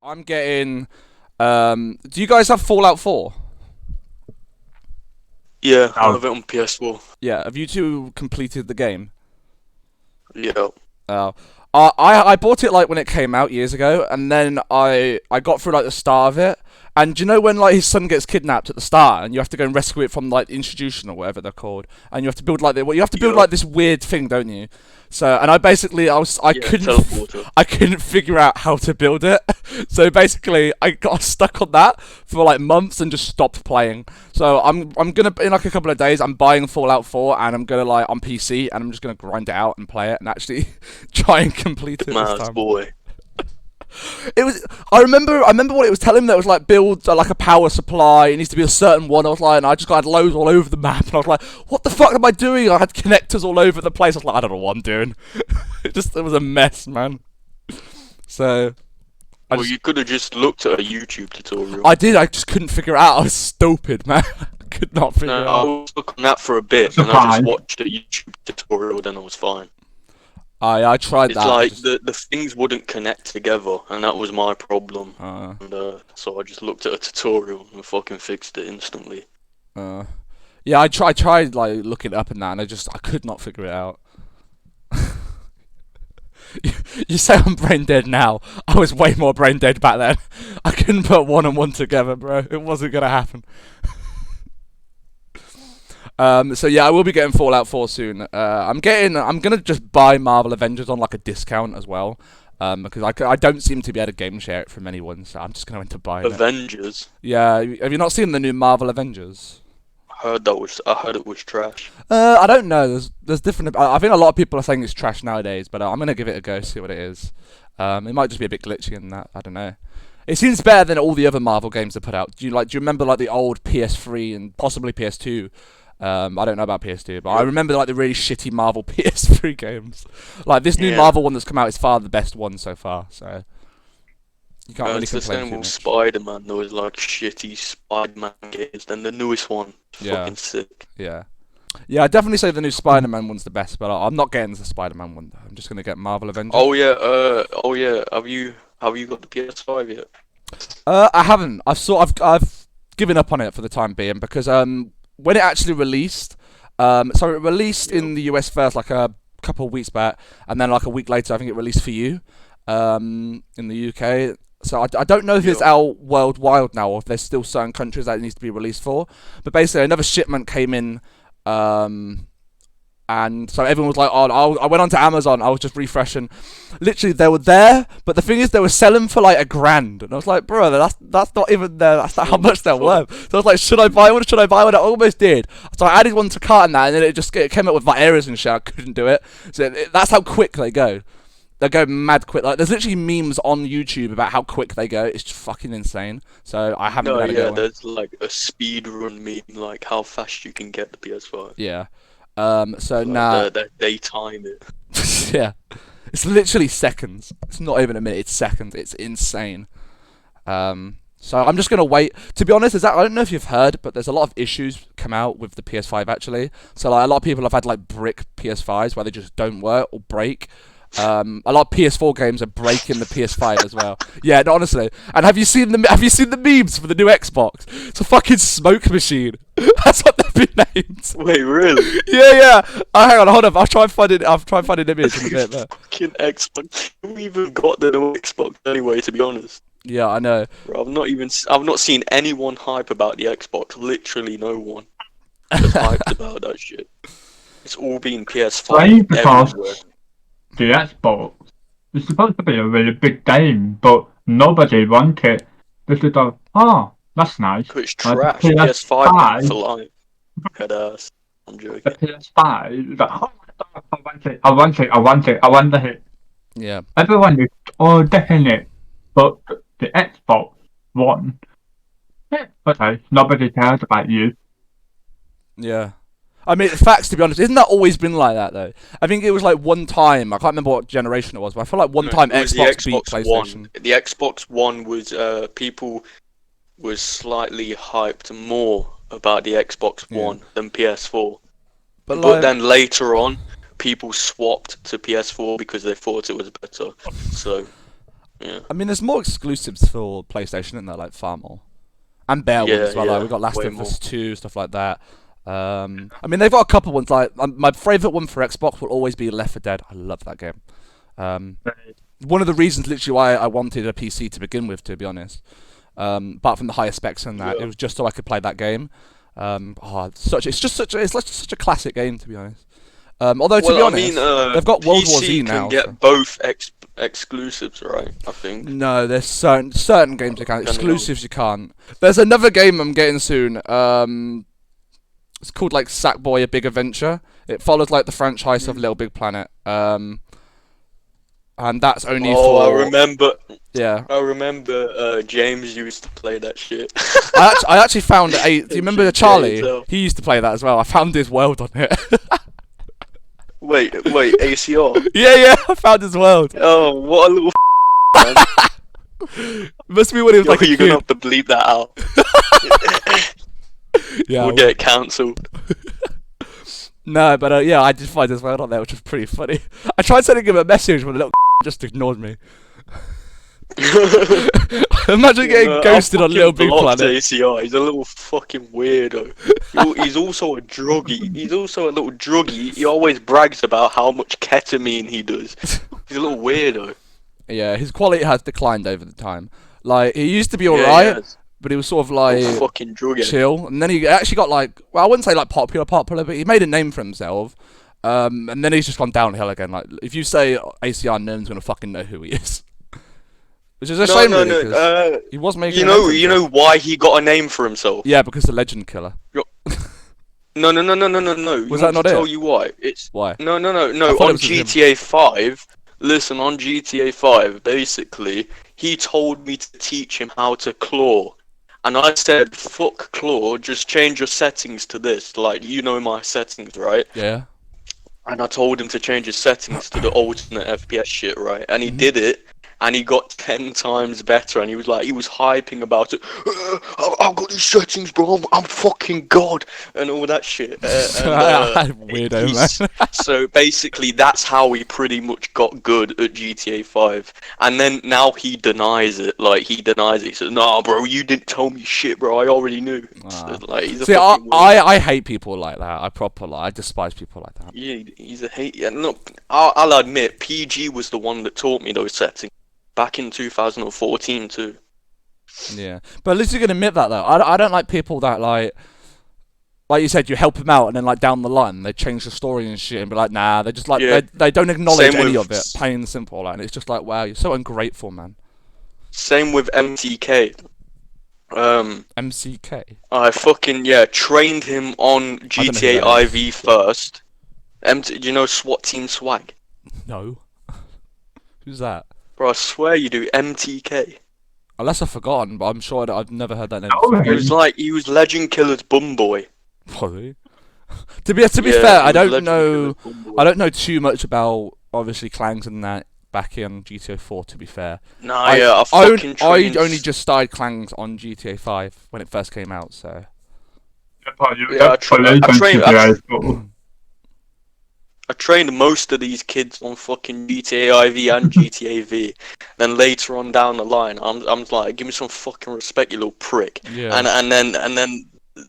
I'm getting. Do you guys have Fallout 4? Yeah, I Oh, have it on PS4. Yeah. Have you two completed the game? Yeah. Oh. I bought it like when it came out years ago, and then I got through like the start of it, and do you know when like his son gets kidnapped at the start, and you have to go and rescue it from like the institution or whatever they're called, and you have to build like you have to build Yeah. like this weird thing, don't you? So and I Yeah, couldn't teleporter. I couldn't figure out how to build it, so basically I got stuck on that for like months and just stopped playing. So I'm gonna in like a couple of days I'm buying Fallout 4 and I'm gonna like on PC and I'm just gonna grind it out and play it and actually try and complete it this Man's time. boy. It was. I remember what it was telling me. That it was like build like a power supply. It needs to be a certain one. I was like, and I just got loads all over the map, and I was like, what the fuck am I doing? I had connectors all over the place. I was like, I don't know what I'm doing. It was a mess, man. So Well, you could have just looked at a YouTube tutorial. I did. I just couldn't figure it out. I was stupid, man. I could not figure No, it I out. was looking at for a bit, and I Surprise. just watched a YouTube tutorial, then I was fine. I tried It's that. like just- the things wouldn't connect together, and that was my problem. uh, And so I just looked at a tutorial and fucking fixed it instantly. yeah, I tried like looking it up and that, and I could not figure it out. You say I'm brain dead now. I was way more brain dead back then. I couldn't put one and one together, bro. It wasn't gonna happen. So yeah, I will be getting Fallout 4 soon. I'm gonna just buy Marvel Avengers on like a discount as well. Because I don't seem to be able to game share it from anyone, so I'm just gonna end up buying it. Avengers. Yeah, have you not seen the new Marvel Avengers? I heard it was trash. I don't know. There's different. I think a lot of people are saying it's trash nowadays, but I'm gonna give it a go, see what it is. It might just be a bit glitchy in that. I don't know. It seems better than all the other Marvel games they put out. Do you remember like the old PS3 and possibly PS2? I don't know about PS2, but I remember like the really shitty Marvel PS3 games. Like this new Yeah. Marvel one that's come out is far the best one so far. So you can't really It's the complain same too with much. Spider-Man. There was like shitty Spider-Man games. Then the newest one, Yeah. fucking sick. Yeah. Yeah, I definitely say the new Spider-Man one's the best, but I'm not getting the Spider-Man one. I'm just gonna get Marvel Avengers. Oh yeah. Have you got the PS5 yet? I haven't. I've given up on it for the time being because when it actually released, so it released in the US first like a couple of weeks back, and then like a week later I think it released for you, in the UK. So I don't know if it's Yeah. out worldwide now or if there's still certain countries that it needs to be released for. But basically another shipment came in, and so everyone was like, "Oh, I went onto Amazon. I was just refreshing. Literally, they were there, but the thing is, they were selling for like $1,000, and I was like, bro, that's not even there. That's not how much they're worth." So I was like, "Should I buy one? Should I buy one?" I almost did. So I added one to cart and that, and then it came up with like errors and shit. I couldn't do it. So that's how quick they go. They go mad quick. Like there's literally memes on YouTube about how quick they go. It's just fucking insane. So I haven't No, been able to yeah. get one. There's like a speed run meme, like how fast you can get the PS5. Yeah. So Like, now. they time it. Yeah, it's literally seconds. It's not even a minute. It's seconds. It's insane. So I'm just gonna wait. To be honest, I don't know if you've heard, but there's a lot of issues come out with the PS5 actually. So like a lot of people have had like brick PS5s where they just don't work or break. A lot of PS4 games are breaking the PS5 as well. Yeah, no, honestly. And have you seen the memes for the new Xbox? It's a fucking smoke machine. That's what they've been named. Wait, really? Yeah. Hang on, hold up. I'll try and find it. I'll try and find an image in a bit. But Fucking Xbox. Who even got the new Xbox anyway? To be honest, yeah, I know. bro, I've not seen anyone hype about the Xbox. Literally no one is hyped about that shit. It's all been PS5 Why? Because everywhere. the Xbox is supposed to be a really big game, but nobody wants it. This is like, oh, that's nice. Cause it's Like, trash. the PS5 PS5 for life. Head ass. I'm The joking. PS5 is like, oh my god, I want it, I want it, I want it, I want it. Yeah. Everyone is ordering it, but the Xbox One, okay, nobody cares about you. Yeah. I mean, facts, to be honest, isn't that always been like that, though? I think it was like one time, I can't remember what generation it was, but I feel like one No, time it was Xbox beat PlayStation. One. The Xbox One was people was slightly hyped more about the Xbox Yeah. One than PS4. But, But like, then later on, people swapped to PS4 because they thought it was better. So Yeah. I mean, there's more exclusives for PlayStation, isn't there? Like far more, and bear ones as well. Like we got Last way of Us more. 2, stuff like that. I mean, they've got a couple ones. Like my favorite one for Xbox will always be Left 4 Dead. I love that game. One of the reasons, literally, why I wanted a PC to begin with, to be honest. Apart from the higher specs and that, Yeah. it was just so I could play that game. It's like such a classic game, to be honest. Although to be honest, they've got World War Z PC now. can get so- both exclusives, right? I think. No, there's certain games you can't. Depending Exclusives you can't. There's another game I'm getting soon. It's called like Sackboy: A Big Adventure. It follows like the franchise of Little Big Planet. And that's only for. I remember. Yeah. I remember James used to play that shit. I actually found do you remember Charlie? Yeah, He used to play that as well. I found his world on it. wait, ACR. Yeah, I found his world. Oh, what a little Must be when he was like a you're kid. gonna have to bleep that out. Yeah. We'll get cancelled. No, but yeah, I did find his world on there, which was pretty funny. I tried sending him a message, but the little just ignored me. Imagine getting ghosted on Little Big Planet. ACR. He's a little fucking weirdo. He's also a druggie. He's also a little druggie. He always brags about how much ketamine he does. He's a little weirdo. Yeah, his quality has declined over the time. Like, he used to be Yeah, alright, he has. but he was sort of like Fucking druggie. chill, and then he actually got like, well, I wouldn't say like popular, but he made a name for himself. And then he's just gone downhill again. Like, if you say ACR, no one's gonna fucking know who he is. Which is a shame, really, 'cause he was making. You know why he got a name for himself? Yeah, because the Legend Killer. No. Was that not to it? tell you why? It's Why? No. I thought it On was him. GTA 5, listen, on GTA 5, basically, he told me to teach him how to claw. And I said, fuck claw, just change your settings to this. Like, you know my settings, right? Yeah. And I told him to change his settings to the alternate FPS shit, right? And he did it. And he got 10 times better, and he was hyping about it. I've got these settings, bro. I'm fucking god, and all that shit. Weirdo, man. So basically, that's how he pretty much got good at GTA 5. And then now he denies it. Like, he denies it. He says, "Nah, bro, you didn't tell me shit, bro. I already knew." So, like, he's a See, fucking weirdo. I hate people like that. I despise people like that. Yeah, he's a hate. Yeah, no, I'll admit, PG was the one that taught me those settings. Back in 2014 too. Yeah, but at least you can admit that though. I don't like people that like you said, you help them out and then like down the line they change the story and shit and be like, nah, they just like they don't acknowledge Same any with- of it, plain and simple. Like, and it's just like, wow, you're so ungrateful, man. Same with MTK. MCK. I fucking trained him on GTA that IV first. Do you know SWAT Team Swag? No. Who's that? Bro, I swear you do. MTK. Unless I've forgotten, but I'm sure I've never heard that name. Oh, before. He was Legend Killer's bum boy. Probably. To be fair, Yeah, I he was don't Legend know. Killer's bum boy. I don't know too much about obviously clangs and that back in GTA 4. To be fair, Nah, I fucking trained. only just started clangs on GTA 5 when it first came out. So I trained most of these kids on fucking GTA IV and GTA V. Then later on down the line, I'm like, give me some fucking respect, you little prick. yeah. And then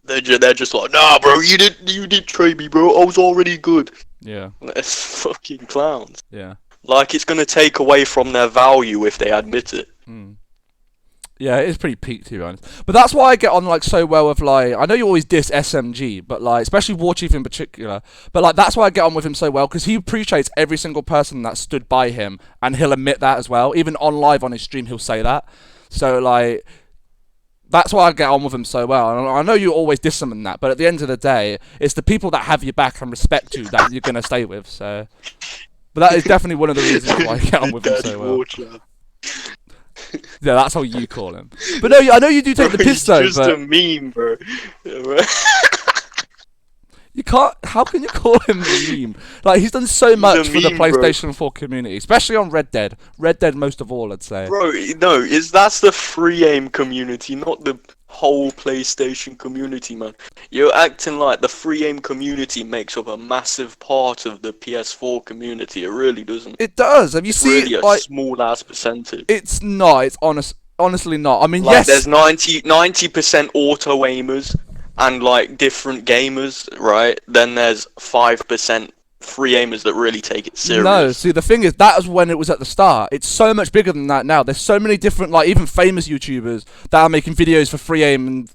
they're just like, nah, bro, you didn't train me, bro. I was already good. Yeah. It's fucking clowns. Yeah. Like, it's gonna take away from their value if they admit it. Yeah, it is pretty peak, to be honest. But that's why I get on like so well with like, I know you always diss SMG, but like especially War Chief in particular. But like that's why I get on with him so well, because he appreciates every single person that stood by him, and he'll admit that as well. Even on live on his stream, he'll say that. So like, that's why I get on with him so well. And I know you always diss him and that, but at the end of the day, it's the people that have your back and respect you that you're gonna stay with. So, but that is definitely one of the reasons why I get on with him so well. Yeah, that's how you call him. But no, I know you do take the piss though. He's just But a meme, bro. you can't. How can you call him a meme? Like, he's done so much for the meme, bro. PlayStation 4 community, especially on Red Dead. Red Dead most of all, I'd say. Bro, no, that's the free aim community, not the whole PlayStation community, man. You're acting like the free aim community makes up a massive part of the PS4 community. It really doesn't. It does. Have you It's seen really a like? small ass percentage. It's not. It's honestly not. I mean, Like, yes. there's 90% auto aimers and like different gamers, right? Then there's 5% free aimers that really take it serious. No, see, the thing is, that was when it was at the start. It's so much bigger than that now. There's so many different, like, even famous YouTubers that are making videos for free aim and,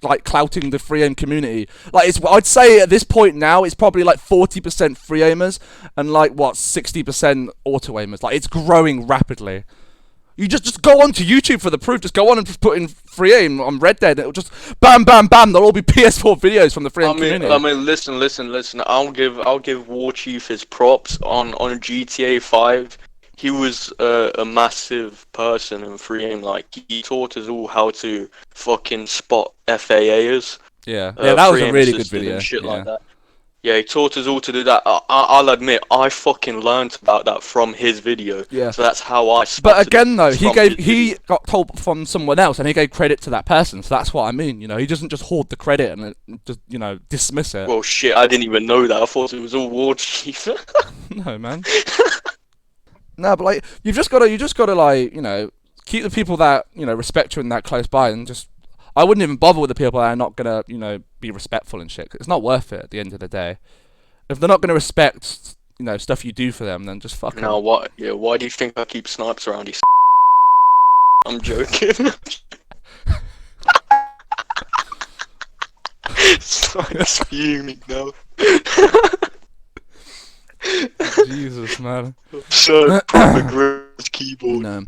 like, clouting the free aim community. Like, I'd say at this point now, it's probably, like, 40% free aimers and, like, 60% auto aimers. Like, it's growing rapidly. You just go on to YouTube for the proof. Just go on and just put in free aim on Red Dead. It'll just bam, bam, bam. There'll all be PS4 videos from the free aim community. I mean, listen. I'll give War Chief his props on GTA 5. He was a massive person in free aim. Like, he taught us all how to fucking spot FAAs. Yeah, that was a really good system video. And shit Yeah. like that. Yeah, he taught us all to do that. I'll admit, I fucking learned about that from his video. Yeah. So that's how I spotted But again, though, it, from his video. he got told from someone else, and he gave credit to that person. So that's what I mean. You know, he doesn't just hoard the credit and just dismiss it. Well, shit, I didn't even know that. I thought it was all War Chief. No, man. No, but like you just gotta like keep the people that respect you and that close by, and just I wouldn't even bother with the people that are not gonna be respectful and shit. 'Cause it's not worth it at the end of the day. If they're not gonna respect stuff you do for them, then just fuck 'em. Now what? Yeah, why do you think I keep snipes around you? I'm joking. Snipes fuming now. Jesus, man. So proper grilled keyboard. No.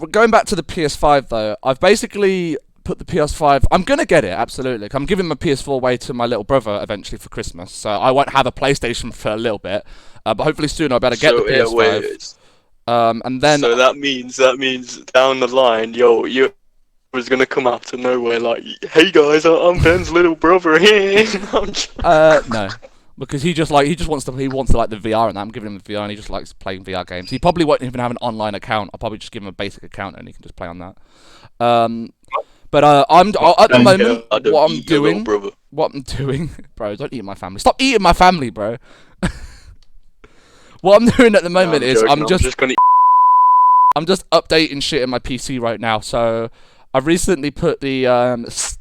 Going back to the PS5 though, I've basically put the PS5. I'm gonna get it absolutely. I'm giving my PS4 away to my little brother eventually for Christmas, so I won't have a PlayStation for a little bit. But hopefully soon I better get the PS5. And then So that means down the line, you was gonna come out of nowhere like, hey guys, I'm Penn's little brother. no. Because he wants to like the VR and that. I'm giving him the VR and he just likes playing VR games. He probably won't even have an online account. I'll probably just give him a basic account and he can just play on that. But I'm at the moment what I'm doing, bro. Don't eat my family. Stop eating my family, bro. What I'm doing at the moment is I'm just updating shit in my PC right now. So I've recently put the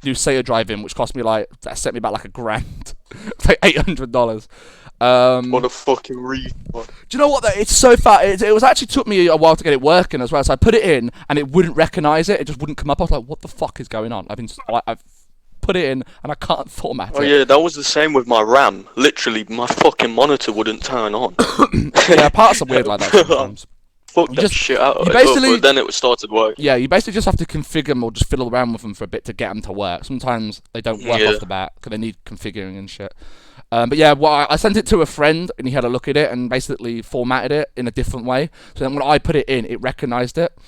new SATA drive in, which cost me that set me back like $1,000. It's like $800. What a fucking retard. Do you know what? It's so fat. It was actually took me a while to get it working as well. So I put it in and it wouldn't recognize it. It just wouldn't come up. I was like, what the fuck is going on? I've put it in and I can't format it. Oh yeah, that was the same with my RAM. Literally, my fucking monitor wouldn't turn on. Yeah, parts are weird like that sometimes. Fuck that shit out of you it, basically- but then it started working. Yeah, you basically just have to configure them or just fiddle around with them for a bit to get them to work. Sometimes they don't work off the bat because they need configuring and shit. But yeah, I sent it to a friend and he had a look at it and basically formatted it in a different way. So then when I put it in, it recognized it.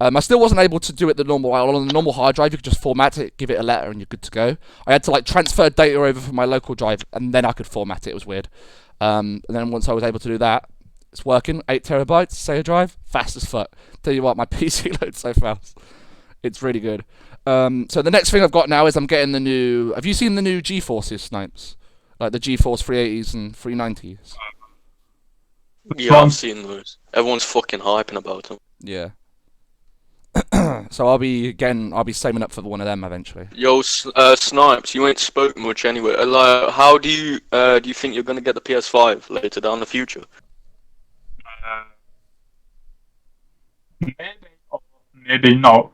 I still wasn't able to do it the normal way. On the normal hard drive, you could just format it, give it a letter, and you're good to go. I had to transfer data over from my local drive, and then I could format it. It was weird. And then once I was able to do that, it's working. 8 terabytes, SATA drive, fast as fuck. Tell you what, my PC loads so fast. It's really good. So the next thing I've got now is I'm getting the new. Have you seen the new GeForces snipes? Like the GeForce 380s and 390s. Yeah, I've seen those. Everyone's fucking hyping about them. Yeah. So I'll be saving up for one of them eventually. Yo, Snipes, you ain't spoken much anyway. How do you think you're gonna get the PS5 later down the future? Maybe or maybe not.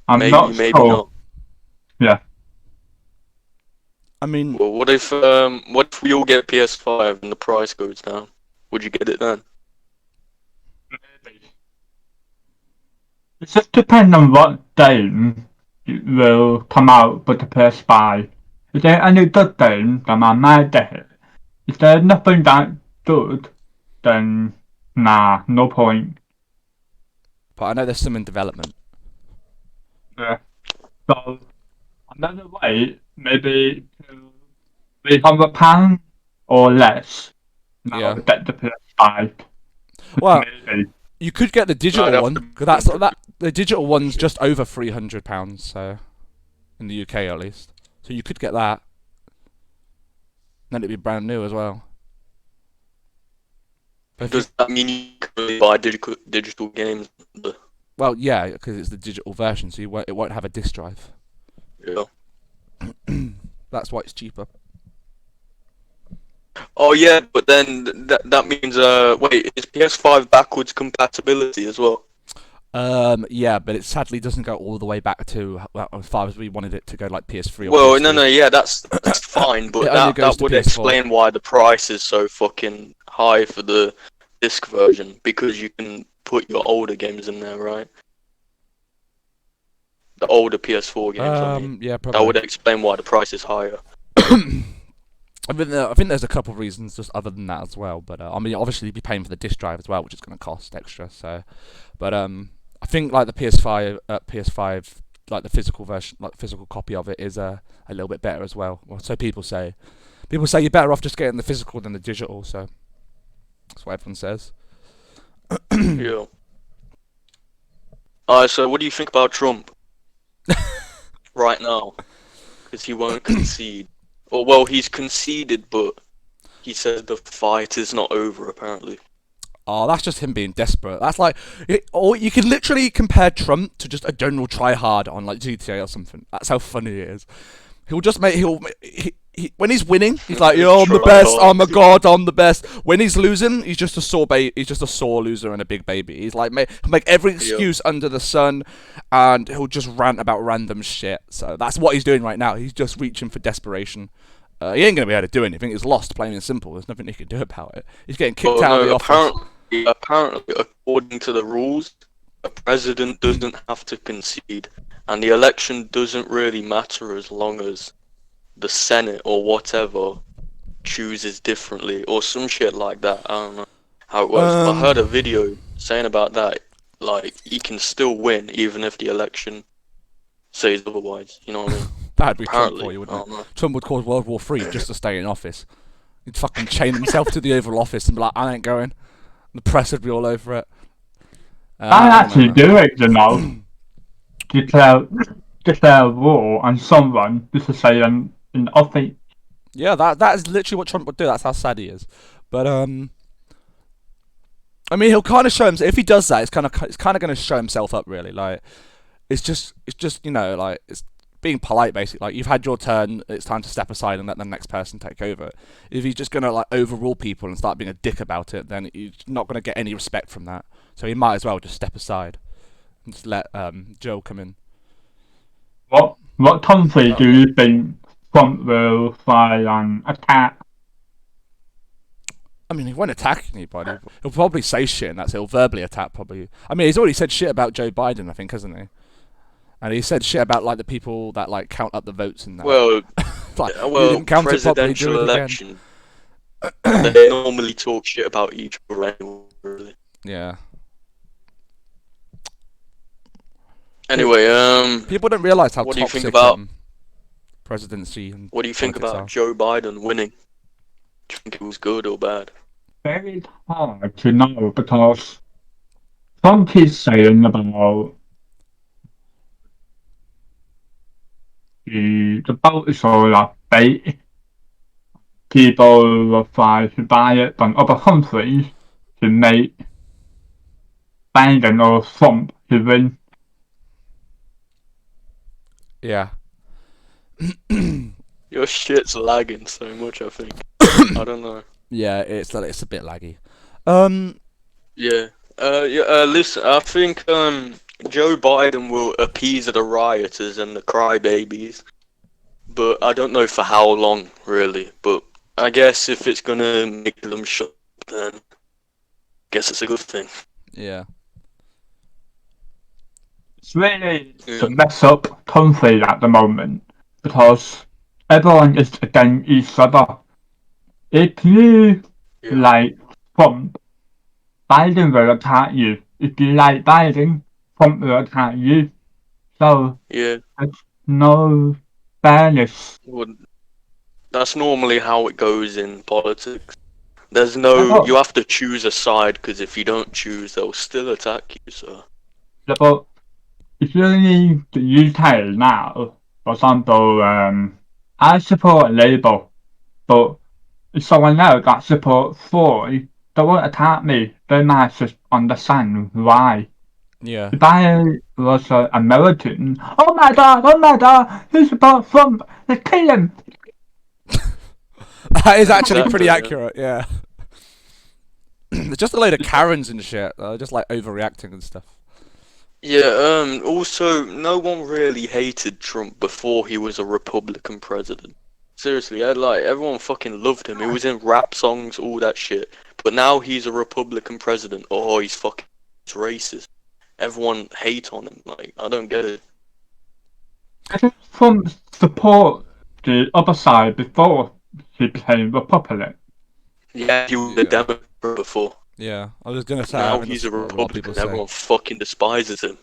I'm not Maybe sure. not. Yeah. I mean, Well, what if we all get PS5 and the price goes down? Would you get it then? Maybe. It just depends on what game will come out with the PS5. Is there any good game that I might get it? If there's nothing that good, then nah, no point. but I know there's some in development. Yeah. So another way, maybe £300 or less. Now Yeah. get the PS5. Well, Maybe. You could get the digital I'd have one, to- because the digital one's just over £300, so in the UK at least. So you could get that. Then it'd be brand new as well. But if you- Does that mean you can only buy digital games? well, yeah, because it's the digital version, so it won't have a disc drive. Yeah. That's why it's cheaper. Oh yeah, but then that means wait, is PS5 backwards compatibility as well? Yeah, but it sadly doesn't go all the way back to as far as we wanted it to go, like PS3 or Well, PS2. no, yeah, that's fine, but It only goes that to would PS4. explain why the price is so fucking high for the disc version, because you can put your older games in there, right? The older PS4 games, I mean. Yeah, That probably. would explain why the price is higher. I think there's a couple of reasons just other than that as well. But I mean, obviously you'd be paying for the disc drive as well, which is going to cost extra. So, but I think like the PS5, like the physical version, like the physical copy of it is a little bit better as well. Well, so people say. People say you're better off just getting the physical than the digital. So that's what everyone says. Yeah. Alright, so what do you think about Trump right now? Because he won't concede. Or, well, he's conceded, but he says the fight is not over, apparently. Oh, that's just him being desperate. That's like, or you can literally compare Trump to just a general tryhard on like GTA or something. That's how funny it is. He'll just make when he's winning, he's like, yo, I'm the best. Oh my god, I'm the best. When he's losing, he's just a sore loser and a big baby. He's like, he'll make every excuse under the sun, and he'll just rant about random shit. So that's what he's doing right now. He's just reaching for desperation. He ain't gonna be able to do anything. He's lost, plain and simple. There's nothing he can do about it. He's getting kicked out of the office. Apparently, according to the rules, a president doesn't have to concede, and the election doesn't really matter as long as the Senate or whatever chooses differently or some shit like that. I don't know how it works. I heard a video saying about that. Like, he can still win even if the election says otherwise. You know what I mean? That'd be Trump Apparently, for you, wouldn't I it? don't know. Trump would cause World War III just to stay in office. He'd fucking chain himself to the Oval Office and be like, I ain't going. The press would be all over it. I actually do it, you know. declare war on someone just to say in office. Yeah, that is literally what Trump would do. That's how sad he is. But I mean, he'll kind of show himself. If he does that, it's kind of going to show himself up. Really, like it's just you know, like it's being polite, basically. Like, you've had your turn. It's time to step aside and let the next person take over. If he's just going to like overrule people and start being a dick about it, then he's not going to get any respect from that. So he might as well just step aside and just let Joe come in. What country do you think Trump will fly and attack? I mean, he won't attack anybody. He'll probably say shit, and that's he'll verbally attack. Probably. I mean, he's already said shit about Joe Biden, I think, hasn't he? And he said shit about like the people that like count up the votes and that. Well, like, you didn't count it properly, do presidential it again. election. They normally talk shit about each other anyway, really. Yeah. Anyway, people don't realise how what do you think toxic about presidency and what do you think politics about are. Joe Biden winning? Do you think it was good or bad? Very hard to know because Trump is saying about the vote is all a fake. People will try to buy it from other countries to make Biden or Trump to win. Yeah. Your shit's lagging so much, I think. I don't know. Yeah, it's a bit laggy. Yeah. Listen, I think Joe Biden will appease the rioters and the crybabies, but I don't know for how long, really. But I guess if it's gonna make them shut up, then I guess it's a good thing. Yeah. It's really a mess up country at the moment because everyone is against each other. If you like Trump, Biden will attack you. If you like Biden, Trump will attack you. So there's no fairness. Well, that's normally how it goes in politics. There's no. You have to choose a side because if you don't choose, they'll still attack you. So. Yeah, but if you're in the UK now, for example, I support Labour, but if someone else that supports Tory, they won't attack me. They might just understand why. Yeah. If I was an American, oh my god, he supports Trump, let's kill him. That is actually pretty Exactly, accurate. Yeah. There's just a load of Karens and shit. Just like overreacting and stuff. Yeah. Also, no one really hated Trump before he was a Republican president. Seriously, everyone fucking loved him. He was in rap songs, all that shit. But now he's a Republican president. Oh, he's fucking racist. Everyone hate on him. Like, I don't get it. I think Trump support the other side before he became Republican. Yeah, he was a Democrat before. Yeah, I was gonna say. Now he's a Republican. Everyone fucking despises him.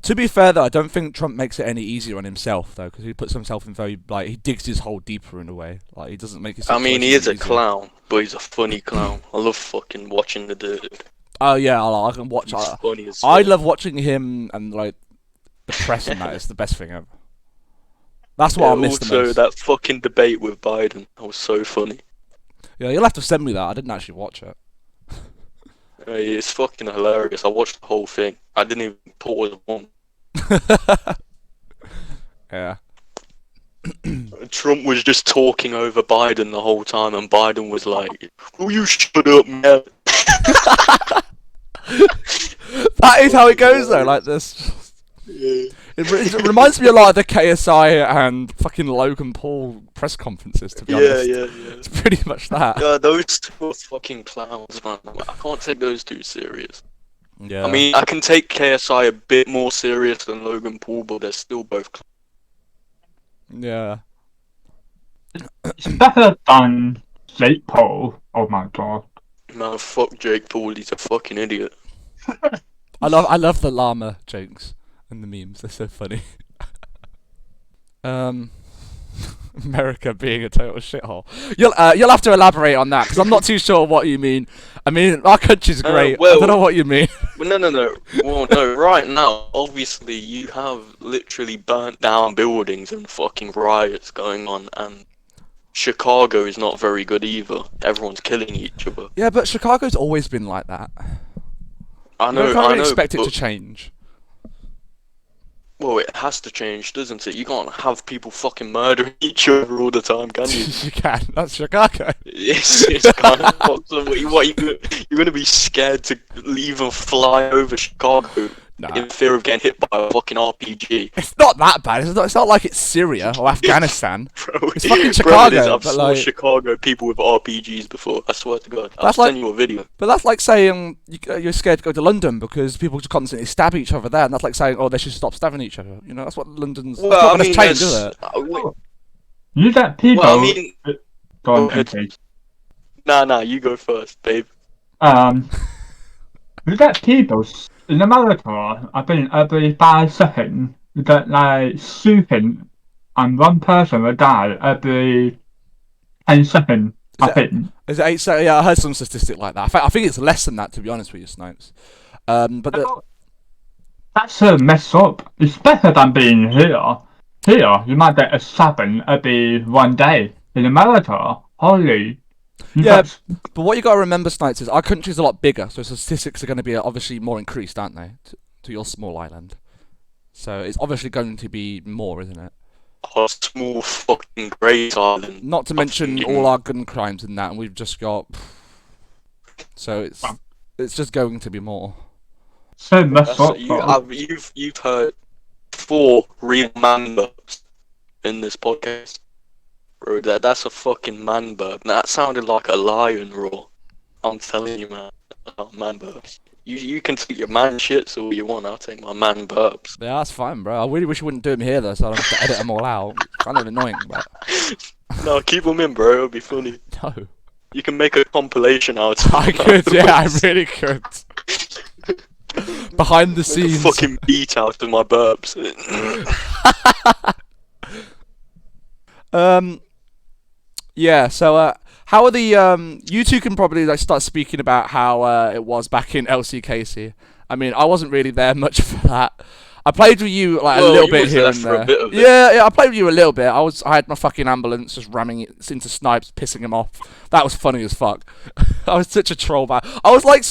To be fair, though, I don't think Trump makes it any easier on himself, though, because he puts himself in very he digs his hole deeper in a way. Like he doesn't make it. I mean, he is a clown, but he's a funny clown. I love fucking watching the dude. Oh yeah, I can watch. He's funny as I fuck. love watching him and like the press and that is the best thing ever. That's what I miss the Also, most. that fucking debate with Biden, that was so funny. Yeah, you'll have to send me that. I didn't actually watch it. It's fucking hilarious. I watched the whole thing. I didn't even pause one. Yeah. Trump was just talking over Biden the whole time, and Biden was like, "Will you shut up, man?" That is how it goes, though. Like this. Yeah. It reminds me a lot of the KSI and fucking Logan Paul press conferences, to be honest. Yeah. It's pretty much that. Yeah, those two are fucking clowns, man. I can't take those two serious. Yeah. I mean, I can take KSI a bit more serious than Logan Paul, but they're still both clowns. Yeah. It's better than Jake Paul. Oh my god. Man, fuck Jake Paul, he's a fucking idiot. I love the llama jokes and the memes. They're so funny. America being a total shithole. You'll have to elaborate on that because I'm not too sure what you mean. I mean, our country's great. I don't know what you mean. Well, no. Well, no. Right now, obviously, you have literally burnt down buildings and fucking riots going on, and Chicago is not very good either. Everyone's killing each other. Yeah, but Chicago's always been like that. I know. You can't really I know, expect it but, to change. Well, it has to change, doesn't it? You can't have people fucking murdering each other all the time, can you? You can. That's Chicago. It's kind of possible. What you're gonna be scared to even fly over Chicago in fear of getting hit by a fucking RPG? It's not that bad. It's not like it's Syria or Afghanistan. Bro, It's fucking bro, Chicago. it is. I've but saw like, Chicago people with RPGs before. I swear to God. I'll That's like- send you a video. but that's like saying you're scared to go to London because people just constantly stab each other there, and that's like saying, oh, they should stop stabbing each other. You know, that's what London's. Well, that's not I gonna mean, change, there's- is it? You get people. Well, I mean, Go on, go ahead. okay. Nah, you go first, babe. You get people in America. I think every 5 seconds you get like shooting, and one person will die every 10 seconds. I think. Is it 8? Yeah, I heard some statistic like that. I think it's less than that, to be honest with you, Snipes. But That's messed up. It's better than being here. Here, you might get a 7 every 1 day. In America, holy. Yeah, but what you got to remember, Snipes, is our country's a lot bigger, so statistics are going to be obviously more increased, aren't they, to your small island? So it's obviously going to be more, isn't it? Our small fucking great island. Not to mention all our gun crimes and that, and we've just got. So it's just going to be more. So messed up. You've heard 4 real man burps in this podcast. Bro, that's a fucking man burp. That sounded like a lion roar. I'm telling you, man. Man burps. You can take your man shits all you want. I'll take my man burps. Yeah, that's fine, bro. I really wish you wouldn't do them here, though, so I don't have to edit them all out. Kind of annoying, but. No, keep them in, bro. It'll be funny. No. You can make a compilation out of I could, yeah, I really could. Behind the scenes. Fucking beat out of my burps. Yeah. So, how are the you two can probably like start speaking about how it was back in LCKC. I mean, I wasn't really there much for that. I played with you like a Well, little you bit was here there and for a there. bit of it. Yeah, I played with you a little bit. I had my fucking ambulance just ramming it into snipes, pissing him off. That was funny as fuck. I was such a troll, man. I was like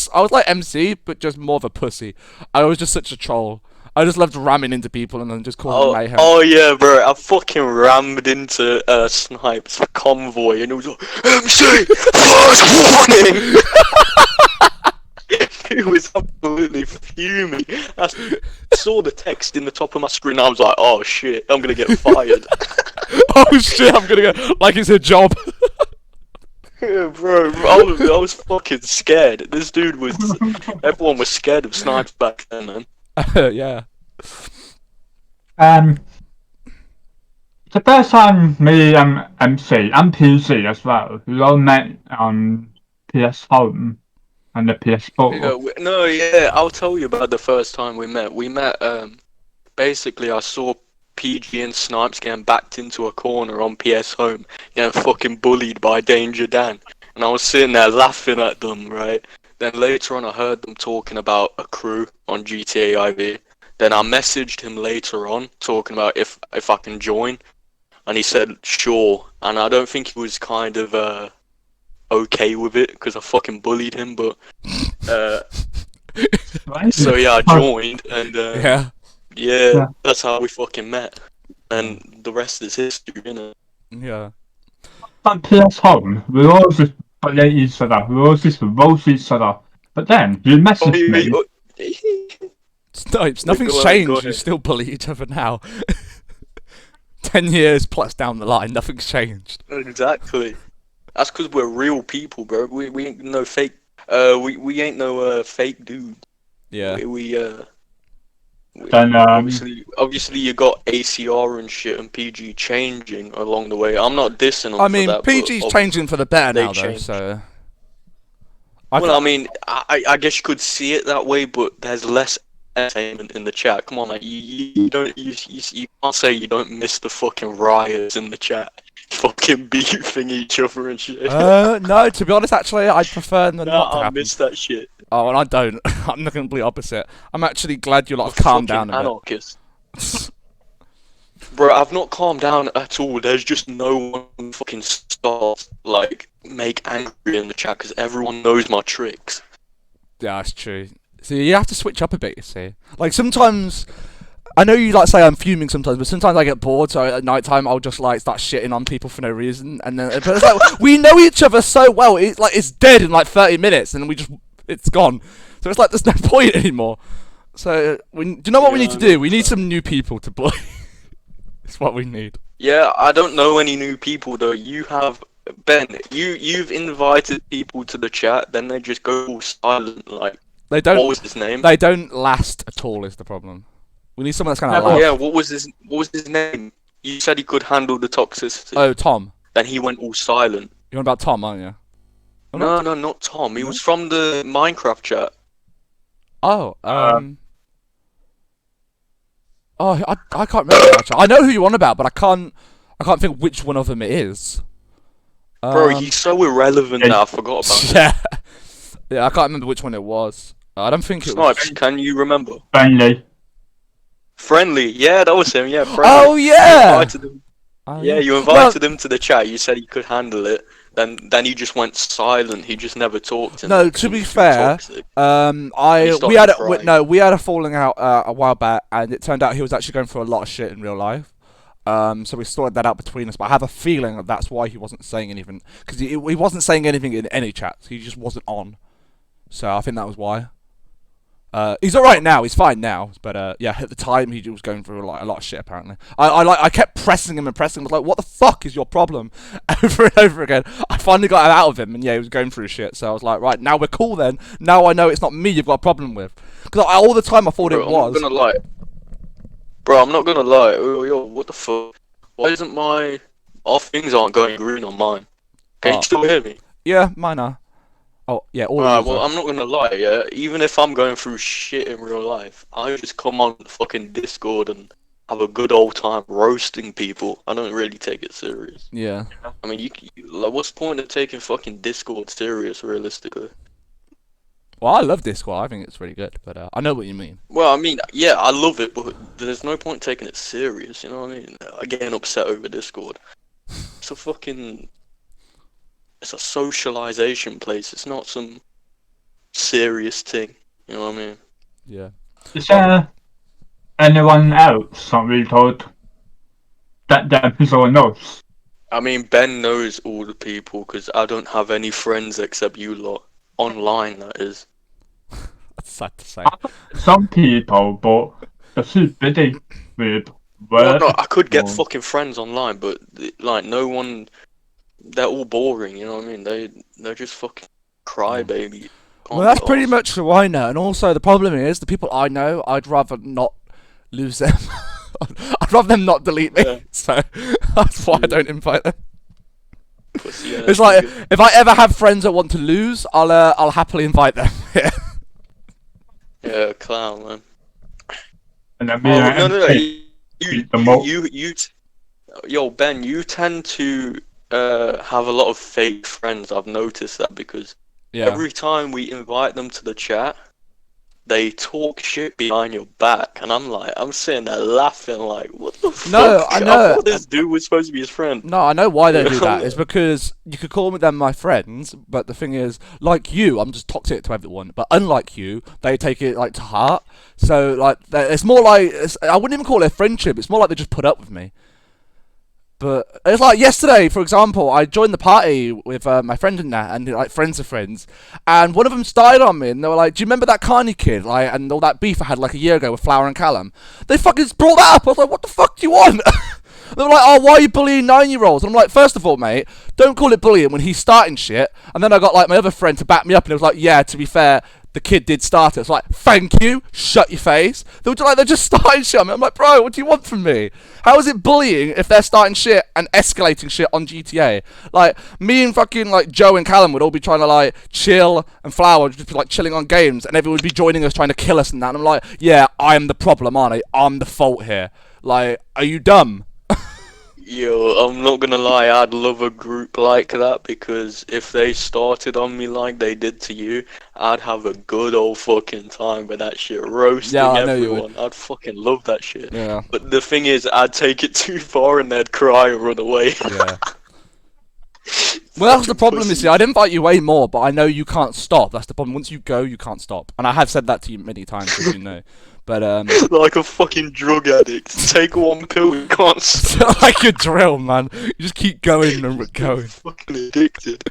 MC, but just more of a pussy. I was just such a troll. I just loved ramming into people and then just causing mayhem. Oh yeah, bro! I fucking rammed into Snipes convoy, and it was like MC first warning. He was absolutely fuming. I saw the text in the top of my screen. I was like, "Oh shit, I'm gonna get fired." Oh shit, I'm gonna go like it's a job. Yeah, bro, I was fucking scared. This dude was. Everyone was scared of Snipes back then, man. Yeah. The first time me and MC and PC as well, we all met on PS Home and the PS4. Yeah, I'll tell you about the first time we met. Basically, I saw PG and Snipes getting backed into a corner on PS Home, getting fucking bullied by Danger Dan. And I was sitting there laughing at them, right? Then later on, I heard them talking about a crew on GTA IV. Then I messaged him later on, talking about if I can join. And he said, sure. And I don't think he was kind of okay with it, because I fucking bullied him, but... So yeah, I joined, and yeah, that's how we fucking met. And the rest is history, innit? Yeah. On PS Home, we all just bully each other, we all just roast each other. But then, you messaged me. Snipes, nothing's Go on, changed. go You ahead. still bully each other now. 10 years plus down the line, nothing's changed. Exactly. That's because we're real people, bro. We ain't no fake. We ain't no fake dude. Yeah. Then, Obviously, you got ACR and shit and PG changing along the way. I'm not dissing them I for mean, that, PG's but changing for the better they now, though. changed. So. Well, I mean, I guess you could see it that way, but there's less entertainment in the chat. Come on, man. You can't say you don't miss the fucking riots in the chat, fucking beefing each other and shit. No, to be honest, actually, I'd prefer them not to I happen. miss that shit. Oh, and I don't. I'm the complete opposite. I'm actually glad you lot have calmed down a bit. Anarchist. Bro, I've not calmed down at all. There's just no one fucking starts make angry in the chat because everyone knows my tricks. Yeah, that's true. See, you have to switch up a bit, you see. Like, sometimes... I know you, say I'm fuming sometimes, but sometimes I get bored, so at night time I'll just, start shitting on people for no reason, and then... But it's like, we know each other so well, it's dead in, 30 minutes, and it's gone. So it's like, there's no point anymore. So, do you know what we need to do? We need some new people to play. That's what we need. Yeah, I don't know any new people, though. You have... Ben, you've invited people to the chat, then they just go all silent, They don't... What was his name? They don't last at all, is the problem. We need someone that's gonna last. Yeah, what was his name? You said he could handle the toxicity. Oh, Tom. Then he went all silent. You're on about Tom, aren't you? No, not Tom. He was from the Minecraft chat. Oh, Oh, I can't remember actually. I know who you're on about, but I can't think which one of them it is. Bro, he's so irrelevant now. I forgot about him. Yeah, yeah, I can't remember which one it was. I don't think it Snipes, was. can you remember? Friendly. Yeah, that was him. Yeah, Friendly. Oh yeah. You invited him. You invited him to the chat. You said he could handle it. Then he just went silent. He just never talked. No, to be fair, we had a falling out a while back, and it turned out he was actually going through a lot of shit in real life. So we sorted that out between us. But I have a feeling that that's why he wasn't saying anything, because he wasn't saying anything in any chats. He just wasn't on. So I think that was why. He's alright now, he's fine now, but yeah, at the time he was going through a lot of shit apparently. I kept pressing him, I was like, what the fuck is your problem? Over and over again. I finally got it out of him, and yeah, he was going through shit, so I was like, right, now we're cool then. Now I know it's not me you've got a problem with. Because all the time I thought it was. I'm not gonna lie. Bro, I'm not gonna lie. Yo, what the fuck? Why isn't our things aren't going green on mine? Can you still hear me? Yeah, mine are. Oh, yeah, all of well, I'm not gonna lie, yeah. Even if I'm going through shit in real life, I just come on fucking Discord and have a good old time roasting people. I don't really take it serious. Yeah. I mean, like, what's the point of taking fucking Discord serious, realistically? Well, I love Discord. I think it's really good, but I know what you mean. Well, I mean, yeah, I love it, but there's no point taking it serious, you know what I mean? Getting upset over Discord. It's a socialization place. It's not some serious thing, you know what I mean? Yeah. Is there anyone else that we told that the episode knows? I mean, Ben knows all the people because I don't have any friends except you lot. Online, that is. That's sad to say. Some people, but they're too busy with Well, work. no, I could get or- fucking friends online, but like no one. They're all boring, you know what I mean? They're just fucking crybaby. Well, that's pretty much who I know, and also the problem is the people I know, I'd rather not lose them. I'd rather them not delete me, Yeah. so that's why I don't invite them. Yeah, It's like if I ever have friends that want to lose, I'll happily invite them. yeah, clown, man. And then Oh, me and no. MC beat them up. Yo, Ben, you tend to have a lot of fake friends. I've noticed that because Yeah. every time we invite them to the chat, they talk shit behind your back, and I'm sitting there laughing like, what the fuck? No, I know. I thought this dude was supposed to be his friend. No, I know why they do that. It's because you could call them my friends, but the thing is, like you, I'm just toxic to everyone. But unlike you, they take it like to heart. So like, it's more like I wouldn't even call it a friendship. It's more like they just put up with me. But it's like yesterday, for example, I joined the party with my friend and that, and like friends of friends, and one of them started on me, and they were like, "Do you remember that Carney kid, like, and all that beef I had like a year ago with Flower and Callum?" They fucking brought that up. I was like, "What the fuck do you want?" They were like, "Oh, why are you bullying 9-year-olds?" And I'm like, first of all, mate, don't call it bullying when he's starting shit. And then I got like my other friend to back me up, and it was like, "Yeah, to be fair, the kid did start it." It's like, "Thank you, shut your face." They're just starting shit on me. I'm like, "Bro, what do you want from me? How is it bullying if they're starting shit and escalating shit on GTA?" Like, me and fucking like Joe and Callum would all be trying to like chill, and Flower would just be like chilling on games, and everyone would be joining us trying to kill us and that. And I'm like, "Yeah, I am the problem, aren't I? I'm the fault here. Like, are you dumb?" Yo, I'm not gonna lie, I'd love a group like that because if they started on me like they did to you, I'd have a good old fucking time with that shit, roasting Yeah, I know you everyone. I'd fucking love that shit. Yeah. But the thing is, I'd take it too far and they'd cry and run away. Yeah. Well, that's the problem, you see. I'd invite you way more, but I know you can't stop. That's the problem. Once you go, you can't stop. And I have said that to you many times, as you know. But, Like a fucking drug addict. Take one pill, you can't stop. like a drill, man. You just keep going and going. Fucking addicted.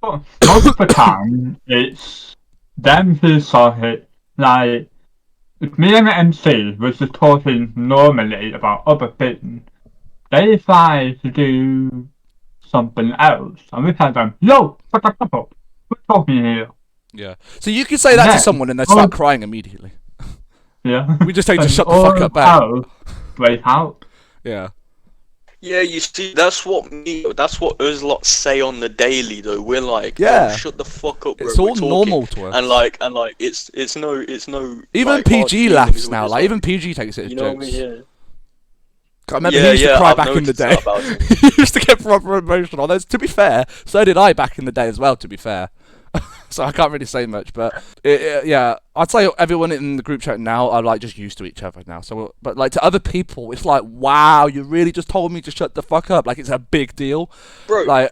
But most of the time, it's them who saw it. Like, if me and the MC was just talking normally about other things, they try to do something else, and we tell them, "Yo, shut the fuck up. We're talking here." Yeah. So you could say that to Then- someone and they'd start crying immediately. Yeah. We just say, just And shut the fuck up back. all break out. Yeah. Yeah, you see, that's what us lot say on the daily though. We're like, Yeah. "Oh, shut the fuck up, bro. It's all we're talking." normal to us. And like, it's no. Even like, hard PG feelings, laughs we're now. just Like, even PG takes it as you know jokes. what I mean? Yeah. I remember Yeah, he used to yeah, cry I've back in the noticed day. that about him. He used to get proper emotional. Although, to be fair, so did I back in the day as well, to be fair. So I can't really say much, but yeah, I'd say everyone in the group chat now are like just used to each other now. So, but like to other people, it's like, wow, you really just told me to shut the fuck up. Like it's a big deal, Bro, like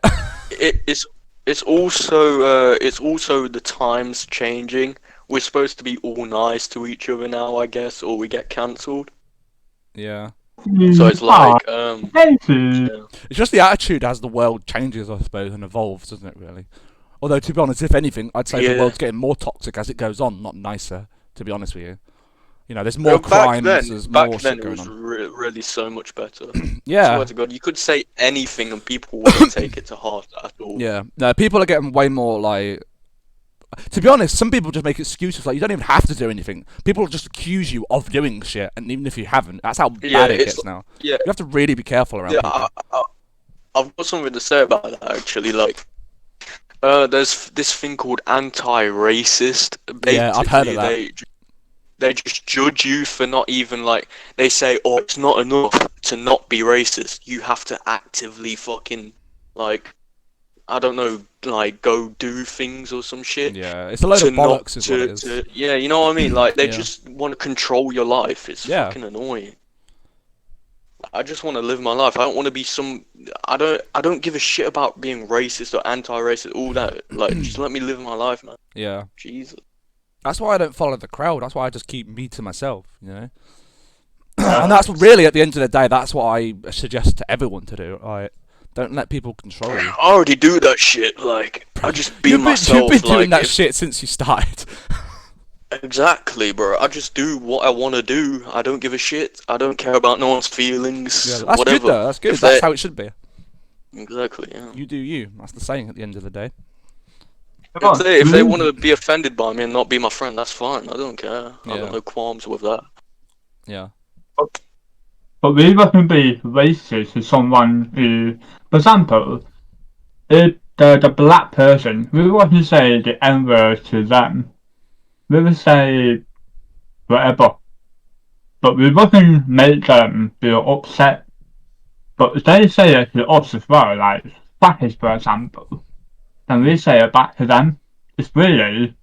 it's also the times changing. We're supposed to be all nice to each other now, I guess, or we get cancelled. yeah. So it's like, Thank you. yeah. It's just the attitude as the world changes, I suppose, and evolves, doesn't it? Really. Although to be honest, if anything, I'd say the Yeah. world's getting more toxic as it goes on, not nicer. To be honest with you, you know, there's more Well, crimes, there's more back shit then it going was on. really so much better. Yeah. Swear to God, you could say anything and people wouldn't take it to heart at all. Yeah, no, people are getting way more like. To be honest, some people just make excuses like you don't even have to do anything. People just accuse you of doing shit, and even if you haven't, that's how Yeah, bad it it's- gets now. Yeah, You have to really be careful around yeah. people. I've got something to say about that actually. Like, there's this thing called anti-racist. Yeah, I've heard of Basically, they just judge you for not even like they say, oh, it's not enough to not be racist. You have to actively fucking like I don't know, like go do things or some shit Yeah, it's a load to of not bollocks, is what it is. to yeah, you know what I mean? Like they Yeah. just want to control your life. It's Yeah. fucking annoying. I just want to live my life. I don't want to be some. I don't give a shit about being racist or anti-racist. All that. Like, just let me live my life, man. Yeah. Jesus. That's why I don't follow the crowd. That's why I just keep me to myself, you know. Yeah. And that's really, at the end of the day, that's what I suggest to everyone to do. Like, don't let people control you. I already do that shit. Like, I just be You've myself. been doing like, that shit since you started. Exactly, bro. I just do what I want to do. I don't give a shit. I don't care about no one's feelings. Yeah, that's whatever. good though. That's good. If That's they- how it should be. Exactly. Yeah. You do you. That's the saying at the end of the day. If they want to be offended by me and not be my friend, that's fine. I don't care. I Yeah. got no qualms with that. Yeah. But we wouldn't be racist to someone who, for example, if the black person, we wouldn't say the N-word to them. We would say whatever. But we wouldn't make them feel upset. But if they say it to us as well, like Spanish for example, then we say it back to them. It's really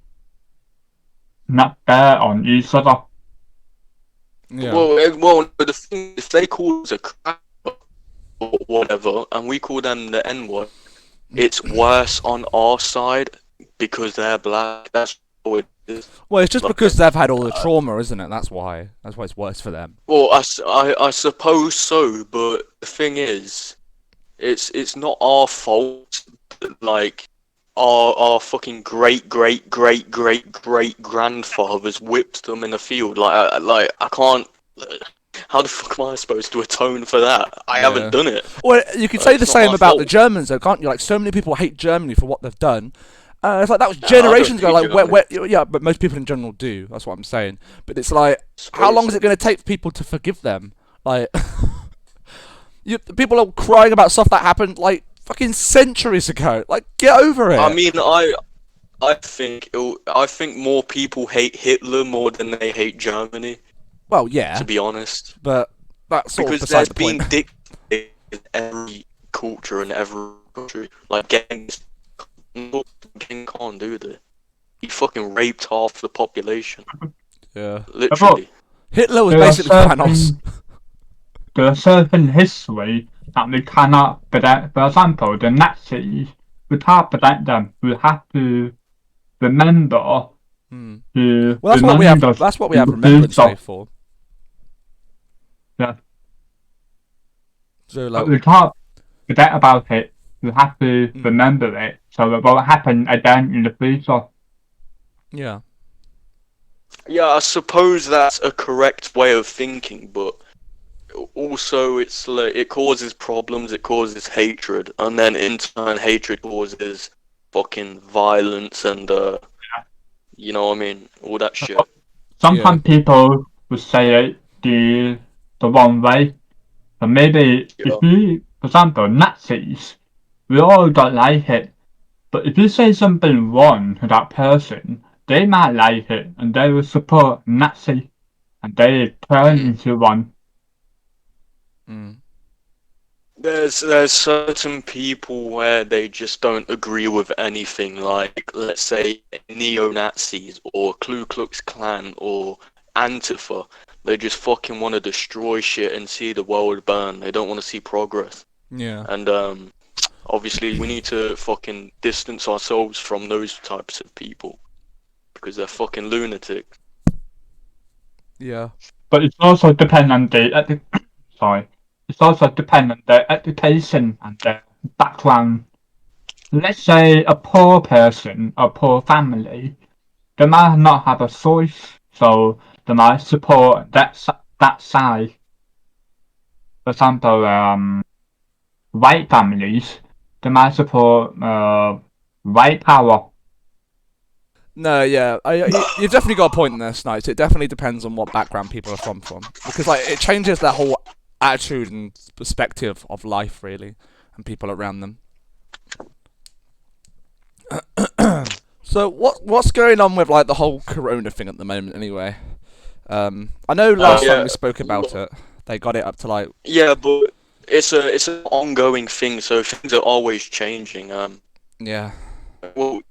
not fair on each other. Yeah. Well, the thing, if they call us a crap or whatever, and we call them the N-word, it's worse on our side because they're black. That's what it is. Well, it's just because they've had all the trauma, isn't it? That's why. That's why it's worse for them. Well, I suppose so, but the thing is, it's not our fault. Like our fucking great grandfathers whipped them in the field. Like I can't. How the fuck am I supposed to atone for that? I Yeah. haven't done it. Well, you could say It's the not same my about the fault. Germans, though, can't you? Like, so many people hate Germany for what they've done. It's like that was I don't generations ago. hate Like, yeah, but most people in general do. That's what I'm saying. But it's like, how long is it going to take for people to forgive them? Like, people are crying about stuff that happened like fucking centuries ago. Like, get over it. I mean, I think more people hate Hitler more than they hate Germany. Well, yeah, To be honest, but that's sort of because beside there's the been point. dictators in every culture and every country. Like Genghis can't do that. He fucking raped half the population. Yeah, Literally. Hitler was There are basically Thanos. There are certain history that we cannot predict. For example, the Nazis, we can't predict them. We have to remember Hmm. to Well, that's what we remind have. us That's what we have to Remembrance do Day for. Yeah. So, But like, we can't forget about it. We have to Mm. remember it so it won't happen again in the future. yeah, Yeah, I suppose that's a correct way of thinking, but also it's like it causes problems, it causes hatred, and then in turn hatred causes fucking violence and you know what I mean, all that shit. Sometimes people will say it the wrong way. So maybe Yeah. if you, for example, Nazis, we all don't like it. But if you say something wrong to that person, they might like it and they will support Nazi and they turn into one. mm. There's certain people where they just don't agree with anything, like let's say neo-Nazis or Ku Klux Klan or Antifa. They just fucking want to destroy shit and see the world burn. They don't want to see progress. Yeah. And obviously we need to fucking distance ourselves from those types of people because they're fucking lunatics. Yeah. But it's also depend on the It's also depend on their education and their background. Let's say a poor person, a poor family, they might not have a choice, so they might support that side. For example, white families, they might support white power. No, yeah, you've definitely got a point in there, Snipes. It definitely depends on what background people are from, because like it changes their whole attitude and perspective of life, really, and people around them. So what's going on with like the whole Corona thing at the moment, anyway? I know last time Yeah. we spoke about it, they got it up to like Yeah, but it's an ongoing thing, so things are always changing. yeah. Well,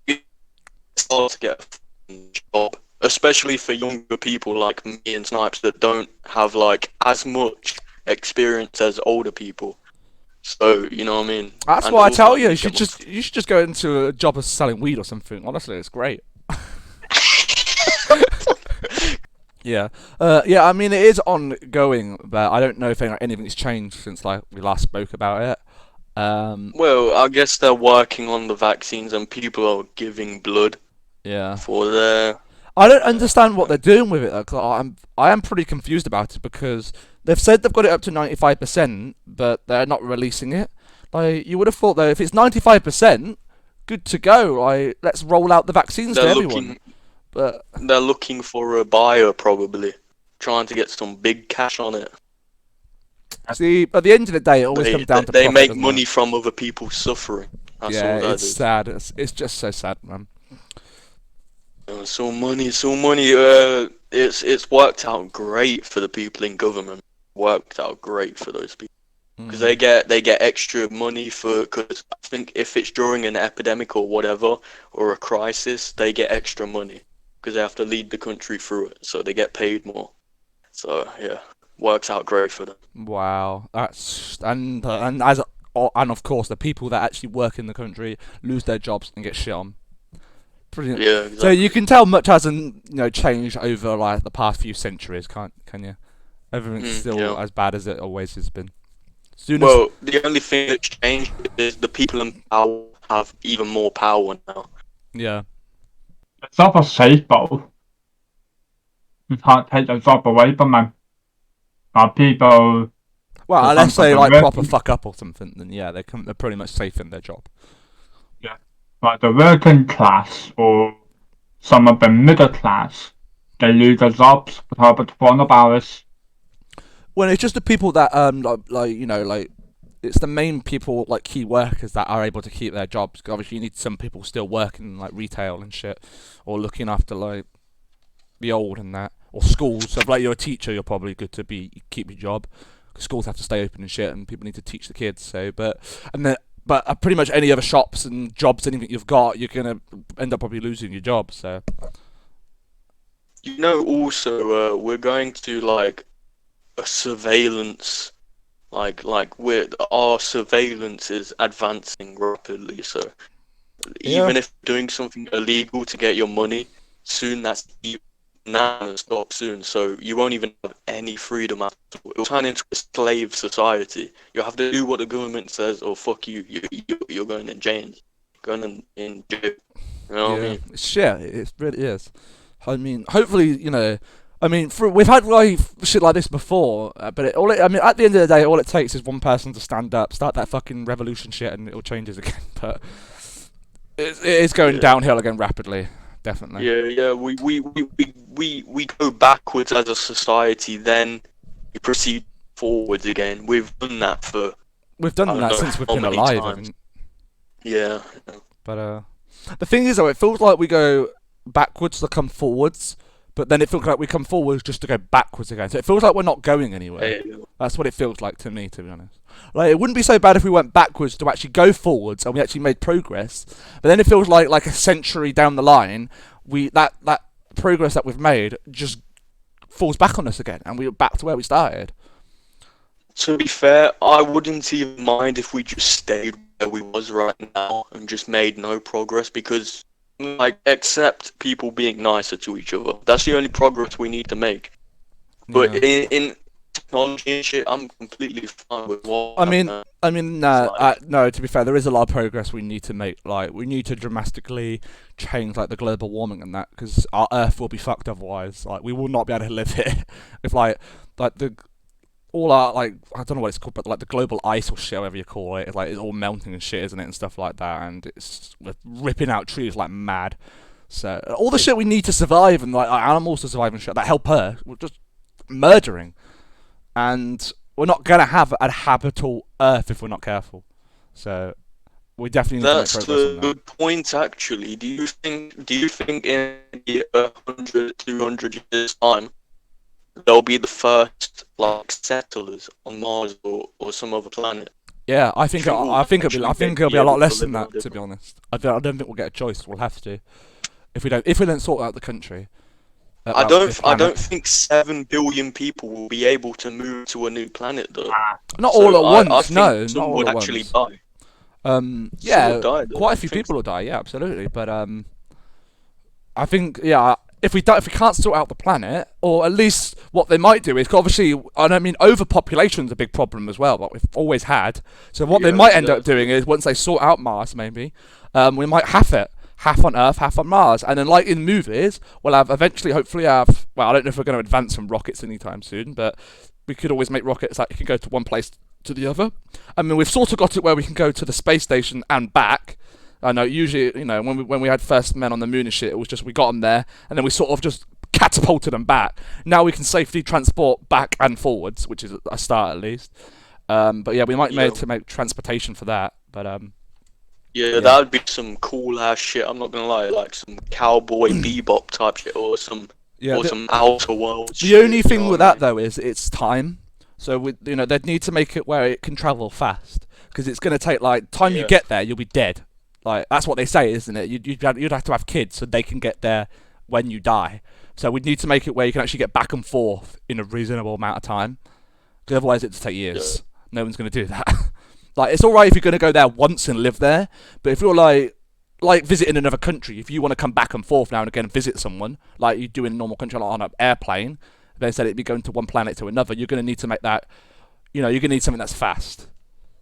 it's hard to get a fucking job, especially for younger people like me and Snipes that don't have like as much experience as older people. So you know what I mean. That's And why I also, tell you, need you to should get just go into a job of selling weed or something. Honestly, it's great. Yeah, yeah. I mean, it is ongoing, but I don't know if anything's changed since like we last spoke about it. Well, I guess they're working on the vaccines and people are giving blood Yeah. for their. I don't understand what they're doing with it though, 'cause I am pretty confused about it because they've said they've got it up to 95%, but they're not releasing it. Like you would have thought though, if it's 95%, good to go. Like let's roll out the vaccines to They're everyone. looking. But They're looking for a buyer probably, trying to get some big cash on it. see, at the end of the day, it always comes down to They profit, make doesn't money it? from other people's suffering. That's Yeah, all that it's is. sad. It's just so sad, man. So money, so money. It's worked out great for the people in government. Worked out great for those people because Mm. they get extra money for. Because I think if it's during an epidemic or whatever or a crisis, they get extra money because they have to lead the country through it. So they get paid more. So yeah, works out great for them. Wow, that's and of course the people that actually work in the country lose their jobs and get shit on. Brilliant. Yeah, So exactly. you can tell much hasn't changed over like the past few centuries, can you? Everything's still Yeah. as bad as it always has been. Soon as Well, the only thing that's changed is the people in power have even more power now. yeah, It's not a safe though. You can't take the job away from them. People, well for unless example, they the like proper working, fuck up or something, then yeah, they're pretty much safe in their job. like the working class or some of the middle class, they lose their jobs because of the coronavirus. Well, it's just the people that like it's the main people like key workers that are able to keep their jobs. 'Cause obviously, you need some people still working in, like retail and shit, or looking after like the old and that, or schools. So if like you're a teacher, you're probably good to keep your job. 'Cause schools have to stay open and shit, and people need to teach the kids. So, but pretty much any other shops and jobs, anything you've got, you're gonna end up probably losing your job. So You know, also, we're going to like a surveillance, our surveillance is advancing rapidly. So yeah, even if doing something illegal to get your money, soon that's now gonna stop soon. So you won't even have any freedom at all. It'll turn into a slave society. You have to do what the government says, or fuck you. You're going in jail. Going in jail. You know what I yeah, mean? it's shit. It really is. I mean, hopefully, I mean, we've had like shit like this before, but I mean, at the end of the day, all it takes is one person to stand up, start that fucking revolution shit, and it'll change us again. But it is going Yeah. downhill again rapidly, definitely. Yeah. We go backwards as a society, then we proceed forwards again. We've done that for We've I done don't that know since we've how been many alive. I times. mean, Yeah. but the thing is, though, it feels like we go backwards to come forwards, but then it feels like we come forwards just to go backwards again. So it feels like we're not going anywhere. Yeah. That's what it feels like to me, to be honest. Like it wouldn't be so bad if we went backwards to actually go forwards and we actually made progress. But then it feels like a century down the line, that progress that we've made just falls back on us again, and we're back to where we started. To be fair, I wouldn't even mind if we just stayed where we was right now and just made no progress because, like, except people being nicer to each other. That's the only progress we need to make. But Yeah. in technology and shit, I'm completely fine with what. I mean, like- no. To be fair, there is a lot of progress we need to make. Like, we need to dramatically change like the global warming and that, because our Earth will be fucked otherwise. Like, we will not be able to live here if like the all our like I don't know what it's called, but like the global ice or shit, whatever you call it, it's all melting and shit, isn't it, and stuff like that. And we're ripping out trees like mad. So all the shit we need to survive and like our animals to survive and shit that help Earth, we're just murdering. And we're not gonna have a habitable Earth if we're not careful. So We definitely need to make That's progress on the that. good point, actually. Do you think in 100, 200 years time they'll be the first like settlers on Mars or some other planet? Yeah, I Do you think think we'll I think actually it'll be be a lot able to less than live on a that. To be different? honest, I don't think we'll get a choice. We'll have to if we don't sort out the country, I out don't. this I planet. don't think 7 billion people will be able to move to a new planet, though. Not all So at I once. think No, not some all would at actually once. die. Some would Yeah, die, though. quite a I few think people will die. Yeah, absolutely. But I think if we can't sort out the planet, or at least what they might do is 'cause obviously, I don't mean overpopulation is a big problem as well, but we've always had. So what they Yeah, might end up exactly. doing is once they sort out Mars, maybe, we might half on Earth, half on Mars, and then like in movies, we'll have eventually, hopefully, have. Well, I don't know if we're going to advance some rockets anytime soon, but we could always make rockets that can go to one place to the other. I mean, we've sort of got it where we can go to the space station and back. I know usually, when we had first men on the moon and shit, it was just we got them there and then we sort of just catapulted them back. Now we can safely transport back and forwards, which is a start at least. But yeah, we might Yeah. need to make transportation for that. But Yeah, yeah. that would be some cool ass shit. I'm not gonna lie, like some cowboy bebop type shit, or some Yeah, some outer world the shit. only you thing know with what I that though is it's time. So they'd need to make it where it can travel fast because it's going to take like time mean? you Yeah. get there, you'll be dead. Like that's what they say, isn't it? You'd have to have kids so they can get there when you die. So we'd need to make it where you can actually get back and forth in a reasonable amount of time. Because otherwise it'd take years. No one's going to do that. Like it's all right if you're going to go there once and live there, but if you're like visiting another country, if you want to come back and forth now and again and visit someone, like you do in a normal country, like on an airplane, they said it'd be going to one planet to another. You're going to need to make that, you're going to need something that's fast.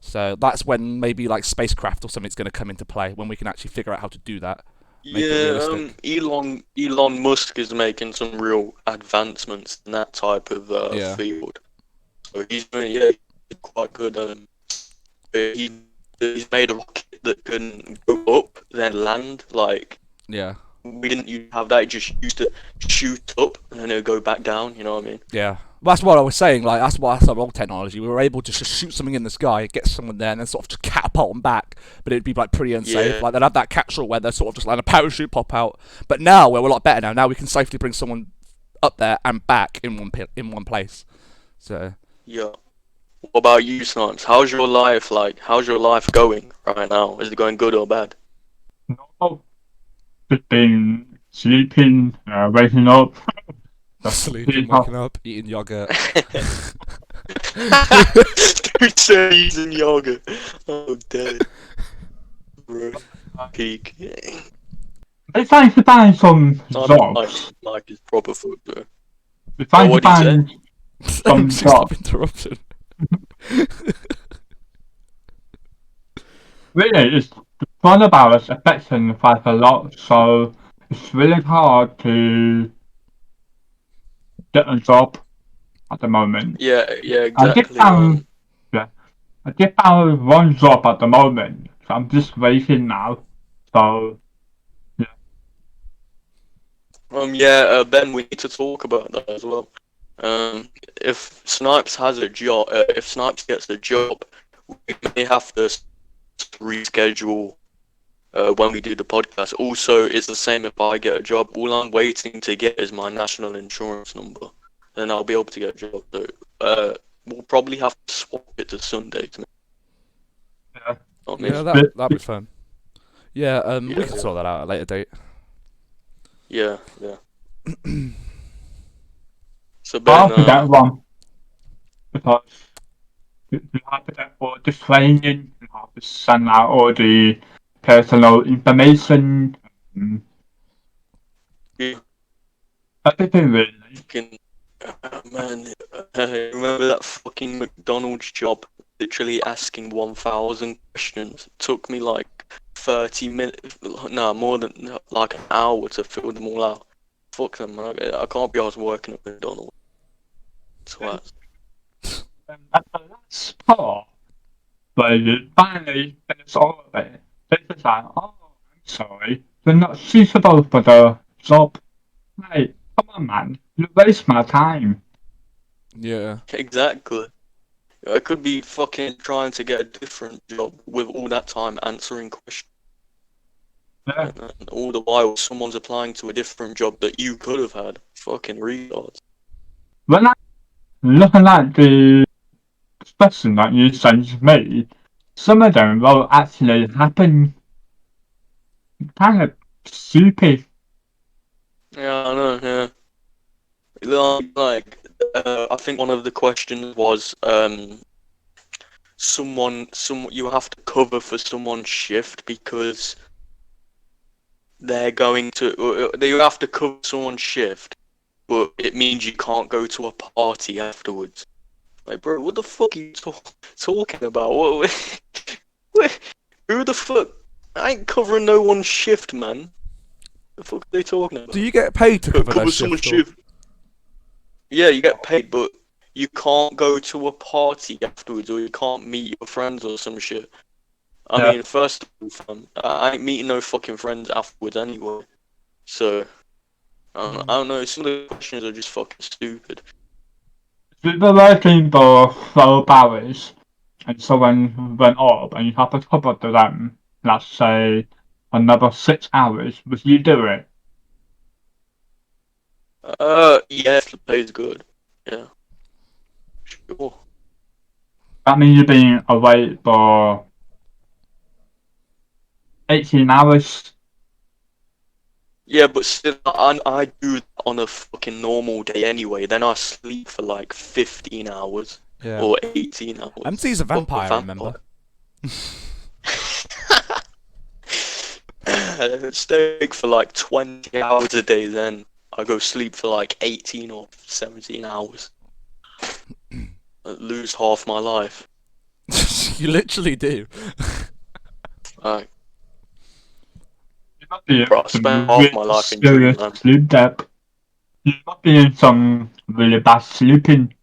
So that's when maybe like spacecraft or something's going to come into play when we can actually figure out how to do that. Make it Yeah, realistic. Elon Musk is making some real advancements in that type of Yeah. field. So he's he's quite good. He's made a rocket that can go up then land. Like Yeah. we didn't used to have that. It just used to shoot up and then it'll go back down. You know what I mean? Yeah. That's what I was saying. Like that's our old technology. We were able to just shoot something in the sky, get someone there, and then sort of just catapult them back. But it'd be like pretty unsafe. Yeah. Like they'd have that capsule where they're sort of just like a parachute pop out. But now we're a lot better now. Now we can safely bring someone up there and back in one place. So Yeah. What about you, Snipes? How's your life like? How's your life going right now? Is it going good or bad? No, just been sleeping, waking up. sleeping, waking up, eating yogurt. Dude said he's in yoga. Oh, dead. Bro. Peak. It's trying to find some Mike, jobs. Mike is proper food, bro. It's trying to what did you find some Stop jobs. interruption. Really, it's the coronavirus affecting the life a lot, so it's really hard to get a job at the moment. Yeah, I did exactly. found, yeah, I did found one job at the moment, so I'm just waiting now. So Ben, we need to talk about that as well. If Snipes has a job, if Snipes gets a job, we may have to reschedule when we do the podcast. Also, it's the same if I get a job. All I'm waiting to get is my national insurance number, then I'll be able to get a job. So, we'll probably have to swap it to Sunday. yeah, Yeah, that'd be fun. Yeah, we can sort that out at a later date. Yeah. So I'll Ben, forget one because you have to get all the training, you have to send out all the personal information, Yeah. everything really. Man, remember that fucking McDonald's job? Literally asking 1,000 questions. It took me like 30 minutes, no, more than like an hour to fill them all out. Fuck them, man. I can't be arsed working at McDonald's. Twat. At the last part, where you finally finish all of it, they just like, oh, I'm sorry, you're not suitable for the job. Hey, come on, man, you waste my time. Yeah. Exactly. I could be fucking trying to get a different job with all that time answering questions. Yeah. And all the while, someone's applying to a different job that you could have had. Fucking retards. When I'm looking at the question that you sent me, some of them will actually happen kind of stupid. Yeah, I know, yeah. I think one of the questions was, you have to cover for someone's shift because they're going to, you have to cover someone's shift, but it means you can't go to a party afterwards. Like, bro, what the fuck are you talking about? Who the fuck? I ain't covering no one's shift, man. The fuck are they talking about? Do you get paid to cover their someone's shift? shift? Yeah, you get paid, but you can't go to a party afterwards, or you can't meet your friends or some shit. I Yeah. mean, first of all, fam, I ain't meeting no fucking friends afterwards anyway. So, I don't know, some of the questions are just fucking stupid. If you're working for 12 hours and someone went up and you have to cover to them, let's say another 6 hours, would you do it? Yeah, if the pay's good. Yeah. Sure. That means you're being awake for 18 hours. Yeah, but still, I do that on a fucking normal day anyway. Then I sleep for like 15 hours Yeah. or 18 hours. MC's a vampire, remember? Stay awake for like 20 hours a day, then I go sleep for like 18 or 17 hours. I lose half my life. You literally do. Like, You must be in bro, I some spent half my really life in serious dreamland. sleep debt. You must be in some really bad sleeping.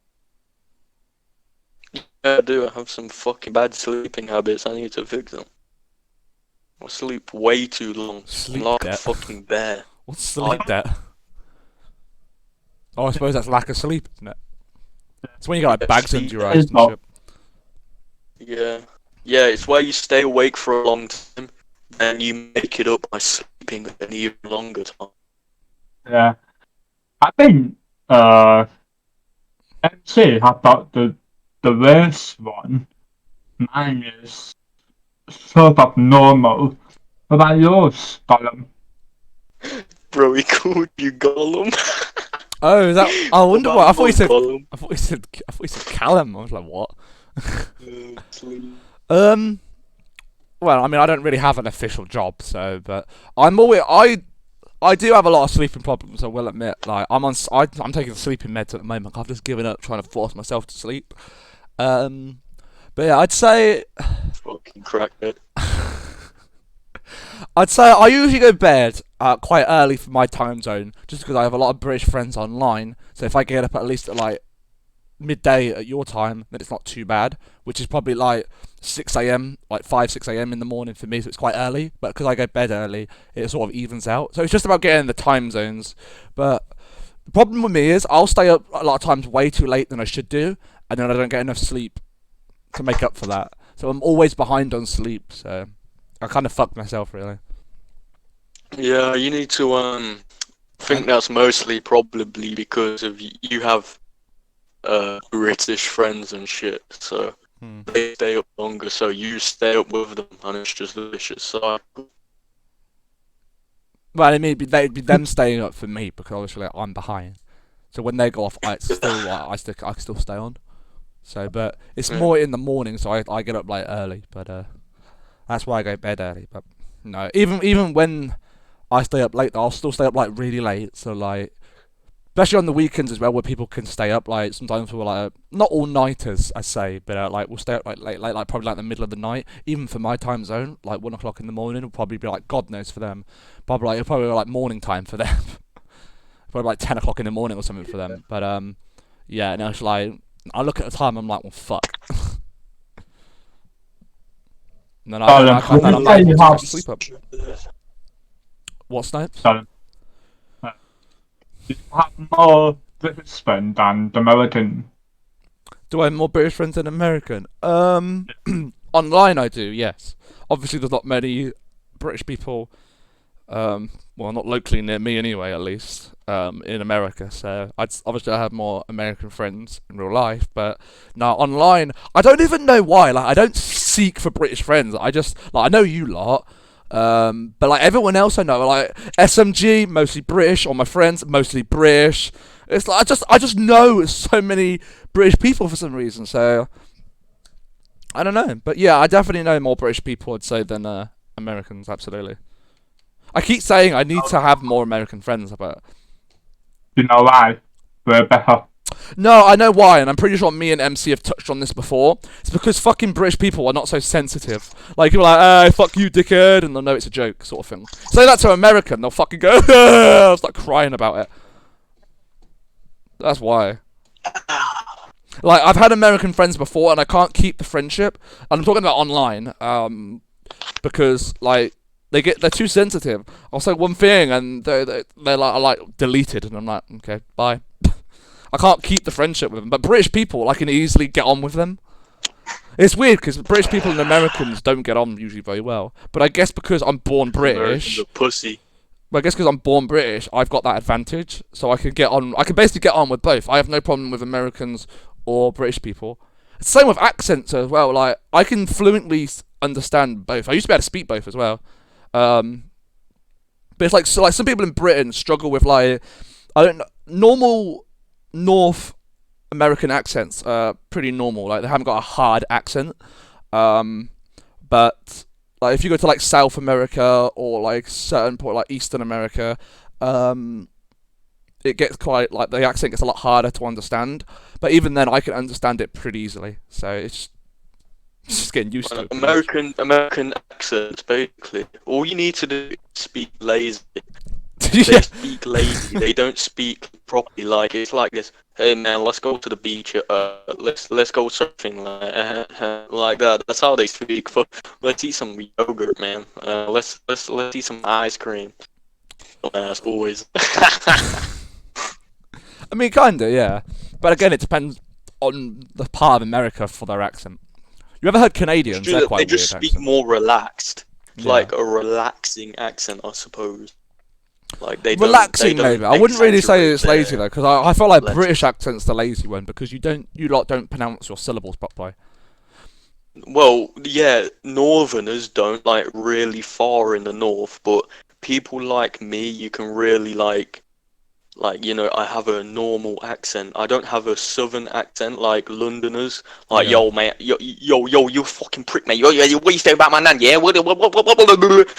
Yeah, I do. I have some fucking bad sleeping habits. I need to fix them. I sleep way too long. Sleep I'm like debt. a fucking bear. What's sleep debt? Oh, I suppose that's lack of sleep, isn't it? It's when you got like bags under your eyes and shit. Yeah. Yeah, it's where you stay awake for a long time, then you make it up by sleeping an even longer time. Yeah. I think MC have got the worst one. Mine is sort of normal. What about yours, Gollum? Bro, he called you Gollum. Oh, is that? I wonder What what. I about thought he said. Gollum? I thought he said Callum. I was like, what? Sleep. Well, I mean, I don't really have an official job, so, but I'm always I do have a lot of sleeping problems. I will admit. Like I'm taking sleeping meds at the moment. I've just given up trying to force myself to sleep. But yeah, I'd say Fucking crackhead. I usually go to bed quite early for my time zone, just because I have a lot of British friends online. So if I get up at least at like midday at your time, then it's not too bad. Which is probably like 6 a.m., like 6 a.m. in the morning for me. So it's quite early. But because I go to bed early, it sort of evens out. So it's just about getting the time zones. But the problem with me is I'll stay up a lot of times way too late than I should do, and then I don't get enough sleep to make up for that. So I'm always behind on sleep. So I kind of fucked myself, really. Yeah, you need to I think that's mostly probably because of you have British friends and shit, so they stay up longer, so you stay up with them, and it's just a vicious cycle. Well, I mean, it'd be them staying up for me because obviously like, I'm behind. So when they go off, I still stay on. So, but it's more in the morning, so I get up like early. But that's why I go to bed early. But no, even when I stay up late, I'll still stay up like really late. So like, especially on the weekends as well, where people can stay up. Like sometimes we're like not all nighters, I say, but like we'll stay up like late, like probably like the middle of the night. Even for my time zone, like 1 o'clock in the morning will probably be like God knows for them. It'll probably be like morning time for them. Probably like 10 o'clock in the morning or something for them. But yeah, no, it's like I look at the time, I'm like, well, fuck. And then I'm not able to sleep up. What, Snipes? You have more British friends than American. Do I have more British friends than American? Online I do, yes. Obviously, there's not many British people. Well, not locally near me anyway, at least. In America, so obviously I have more American friends in real life, but now online, I don't even know why. Like, I don't seek for British friends. I just like I know you lot. But like everyone else I know, like SMG, mostly British, or my friends, mostly British. It's like I just know so many British people for some reason. So I don't know, but yeah, I definitely know more British people, I'd say, than Americans. Absolutely. I keep saying I need to have more American friends, but You know why? We're better. no, I know why, and I'm pretty sure me and MC have touched on this before. It's because fucking British people are not so sensitive. Like, you're like, hey, fuck you, dickhead, and they'll know it's a joke, sort of thing. Say that to an American, they'll fucking go, I'll start crying about it. That's why. Like, I've had American friends before, and I can't keep the friendship. And I'm talking about online, because, like, they're too sensitive. I'll say one thing, and they're like deleted, and I'm like, okay, bye. I can't keep the friendship with them. But British people, I can easily get on with them. It's weird because British people and Americans don't get on usually very well. But I guess because I'm born British, Americans are pussy. well, I guess because I'm born British, I've got that advantage. So I can get on. I can basically get on with both. I have no problem with Americans or British people. It's the same with accents as well. Like, I can fluently understand both. I used to be able to speak both as well. But it's like, so like some people in Britain struggle with, like, I don't know, normal North American accents are pretty normal. Like, they haven't got a hard accent. But like if you go to like South America or like certain point like Eastern America, it gets quite like the accent gets a lot harder to understand. But even then, I can understand it pretty easily. So it's just getting used to it. American accents, basically. All you need to do is speak lazy. They Yeah. speak lazy. They don't speak properly. Like, it's like this. Hey man, let's go to the beach. Let's go surfing. Like that. That's how they speak. Let's eat some yogurt, man. Let's eat some ice cream. As always. I mean, kinda, yeah. But again, it depends on the part of America for their accent. You ever heard Canadians? They're quite They just weird speak accent. more relaxed. It's Yeah. like a relaxing accent, I suppose. Like they Relaxing, don't maybe. I wouldn't really say exaggerate it's lazy their though, because I feel like letters. British accent's the lazy one because you lot don't pronounce your syllables properly. Well, yeah, Northerners don't, like, really far in the north, but people like me, you can really like, you know, I have a normal accent. I don't have a southern accent like Londoners. Like, Yeah. yo, mate, yo, you fucking prick, mate. Yo, what you say about my nan? Yeah, what? No, Yeah,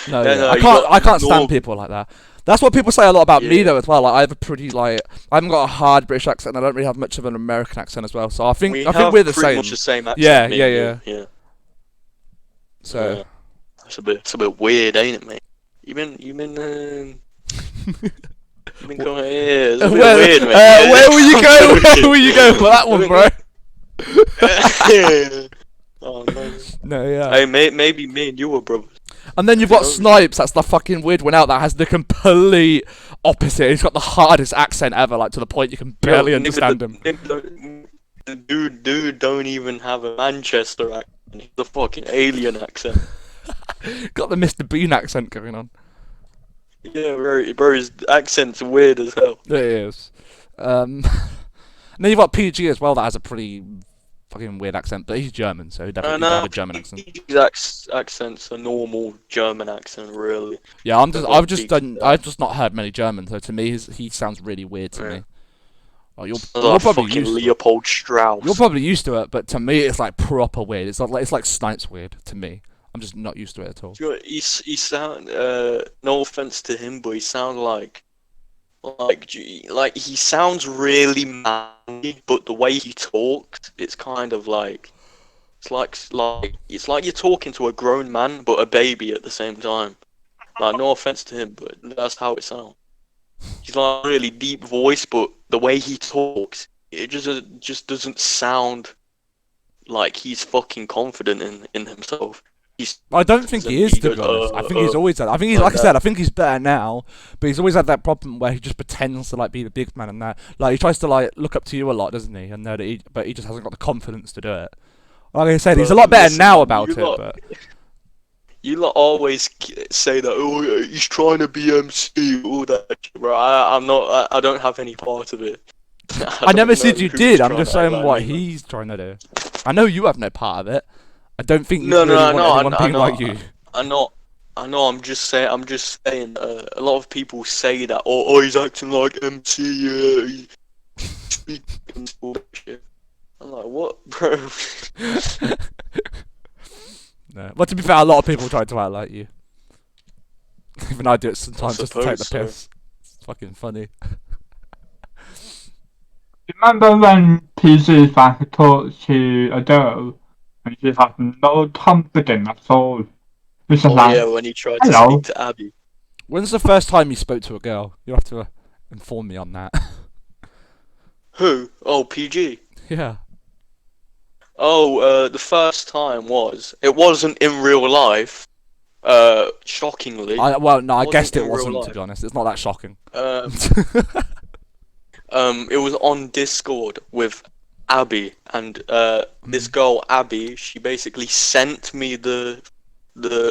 yeah. no, I you can't. got I can't stand North- people like that. That's what people say a lot about me Yeah. though as well. Like I have a pretty like I haven't got a hard British accent. And I don't really have much of an American accent as well. So I think have we're the pretty same. much the same accent. Yeah, me yeah, and you, yeah. So Yeah. It's a bit weird, ain't it, mate? You been you been going, yeah, it's a bit weird, mate. where will you go? Where will you go for that one, bro? Oh no. No, yeah. Hey, maybe me and you were brothers. And then you've got No. Snipes. That's the fucking weird one out that has the complete opposite. He's got the hardest accent ever, like to the point you can barely Yo, understand him. The dude don't even have a Manchester accent. He's a fucking alien accent. Got the Mr. Bean accent going on. Yeah, bro, his accent's weird as hell. It is. And then you've got PG as well that has a pretty fucking weird accent, but he's German, so he definitely does have a German accent. His accent's a normal German accent, really. Yeah, I've just not heard many German, so to me he sounds really weird to Yeah. me. Oh, you're Like probably fucking used to it. Leopold Strauss. You're probably used to it, but to me it's like proper weird. It's like Snipes weird to me. I'm just not used to it at all. He sound no offense to him, but he sounds like he sounds really manly, but the way he talks, it's kind of like it's like you're talking to a grown man but a baby at the same time. Like, no offense to him, but that's how it sounds. He's like a really deep voice, but the way he talks, it just doesn't sound like he's fucking confident in himself. I don't think he is, to be honest. I think he's always had. I think he's like I said. I think he's better now, but he's always had that problem where he just pretends to like be the big man and that. Like he tries to like look up to you a lot, doesn't he? And but he just hasn't got the confidence to do it. Like I said, he's a lot better now about it. But you lot always say that. Oh, yeah, he's trying to be MC. All that, shit, bro. I'm not. I don't have any part of it. I never said you did. I'm just saying what he's trying to do. I know you have no part of it. I don't think you really want anyone being like you. I know. I'm just saying. A lot of people say that. Oh, he's acting like MC. Yeah, he's speaking all that shit. I'm like, what, bro? No. Well, to be fair, a lot of people try to act like you. Even I do it sometimes just to take the piss. It's fucking funny. Remember when PG tried to talk to a girl and she had no confidence at all? Yeah, when he tried to speak to Abby. When's the first time you spoke to a girl? You'll have to inform me on that. Who? Oh, PG. Yeah. Oh, the first time it wasn't in real life. Shockingly. I guessed it wasn't, to be honest. It's not that shocking. It was on Discord with Abby, and this girl Abby, she basically sent me the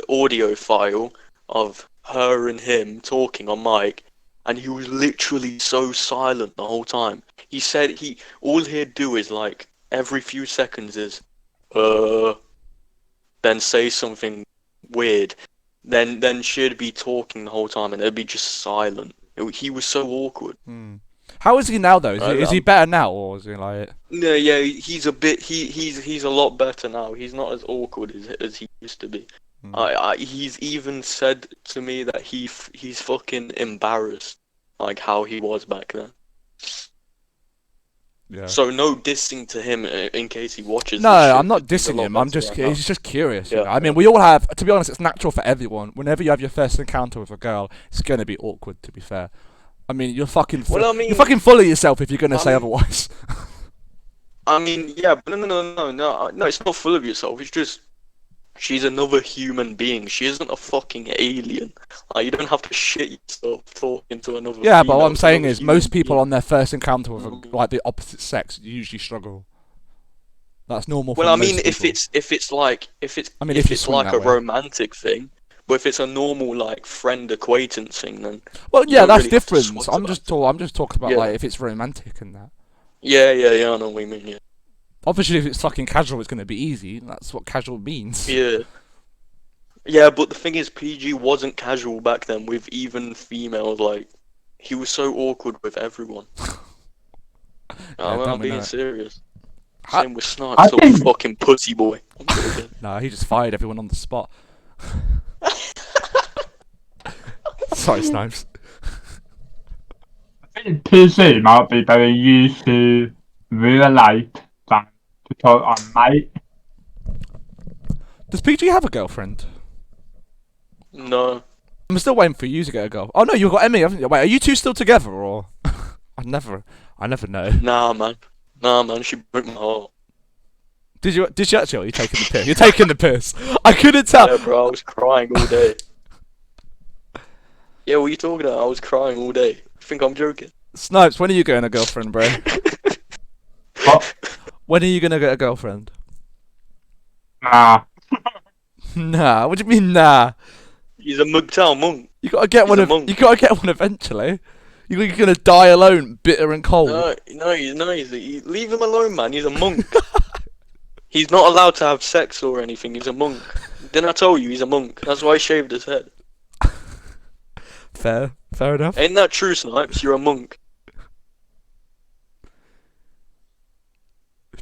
audio file of her and him talking on mic, and he was literally so silent the whole time. He said all he'd do is like every few seconds is then say something weird, then she'd be talking the whole time and it'd be just silent. He was so awkward. How is he now though? Is he better now, or is he like? No, yeah, he's a bit. He's a lot better now. He's not as awkward as he used to be. He's even said to me that he's fucking embarrassed, like how he was back then. Yeah. So no dissing to him in case he watches. No, I'm not dissing him. He's just curious. Yeah. You know? I mean, we all have. To be honest, it's natural for everyone. Whenever you have your first encounter with a girl, it's gonna be awkward. To be fair. I mean, you're fucking. You're fucking full of yourself if you're gonna say otherwise. I mean, yeah, but no, it's not full of yourself. It's just she's another human being. She isn't a fucking alien. Like, you don't have to shit yourself talking to another. Yeah, but what I'm saying is, most people on their first encounter with like the opposite sex usually struggle. That's normal. Well, I mean, if it's like a romantic thing. But if it's a normal like friend acquaintance thing, then yeah, that's different. I'm just talking about like if it's romantic and that. Yeah, I know what you mean. Yeah. Obviously, if it's fucking casual, it's gonna be easy. That's what casual means. Yeah, but the thing is, PG wasn't casual back then with even females. Like, he was so awkward with everyone. I'm being serious. Same with Snipes, little fucking pussy boy. Nah, he just fired everyone on the spot. Sorry, Snipes. I think PG might be very used to real life than to talk on mic. Does PG have a girlfriend? No. I'm still waiting for you to get a girl. Oh no, you've got Emmy, haven't you? Wait, are you two still together or? I never know. Nah, man, she broke my heart. Did you actually? Or are you taking the piss? You're taking the piss. I couldn't tell. Yeah, bro, I was crying all day. Yeah, what are you talking about? I was crying all day. You think I'm joking? Snipes, when are you getting a girlfriend, bro? What? When are you gonna get a girlfriend? Nah. Nah. What do you mean, nah? He's a Mugtown monk. You gotta get one. You gotta get one eventually. You're gonna die alone, bitter and cold. No, leave him alone, man. He's a monk. He's not allowed to have sex or anything. He's a monk. Didn't I tell you he's a monk? That's why he shaved his head. Fair enough. Ain't that true, Snipes? You're a monk.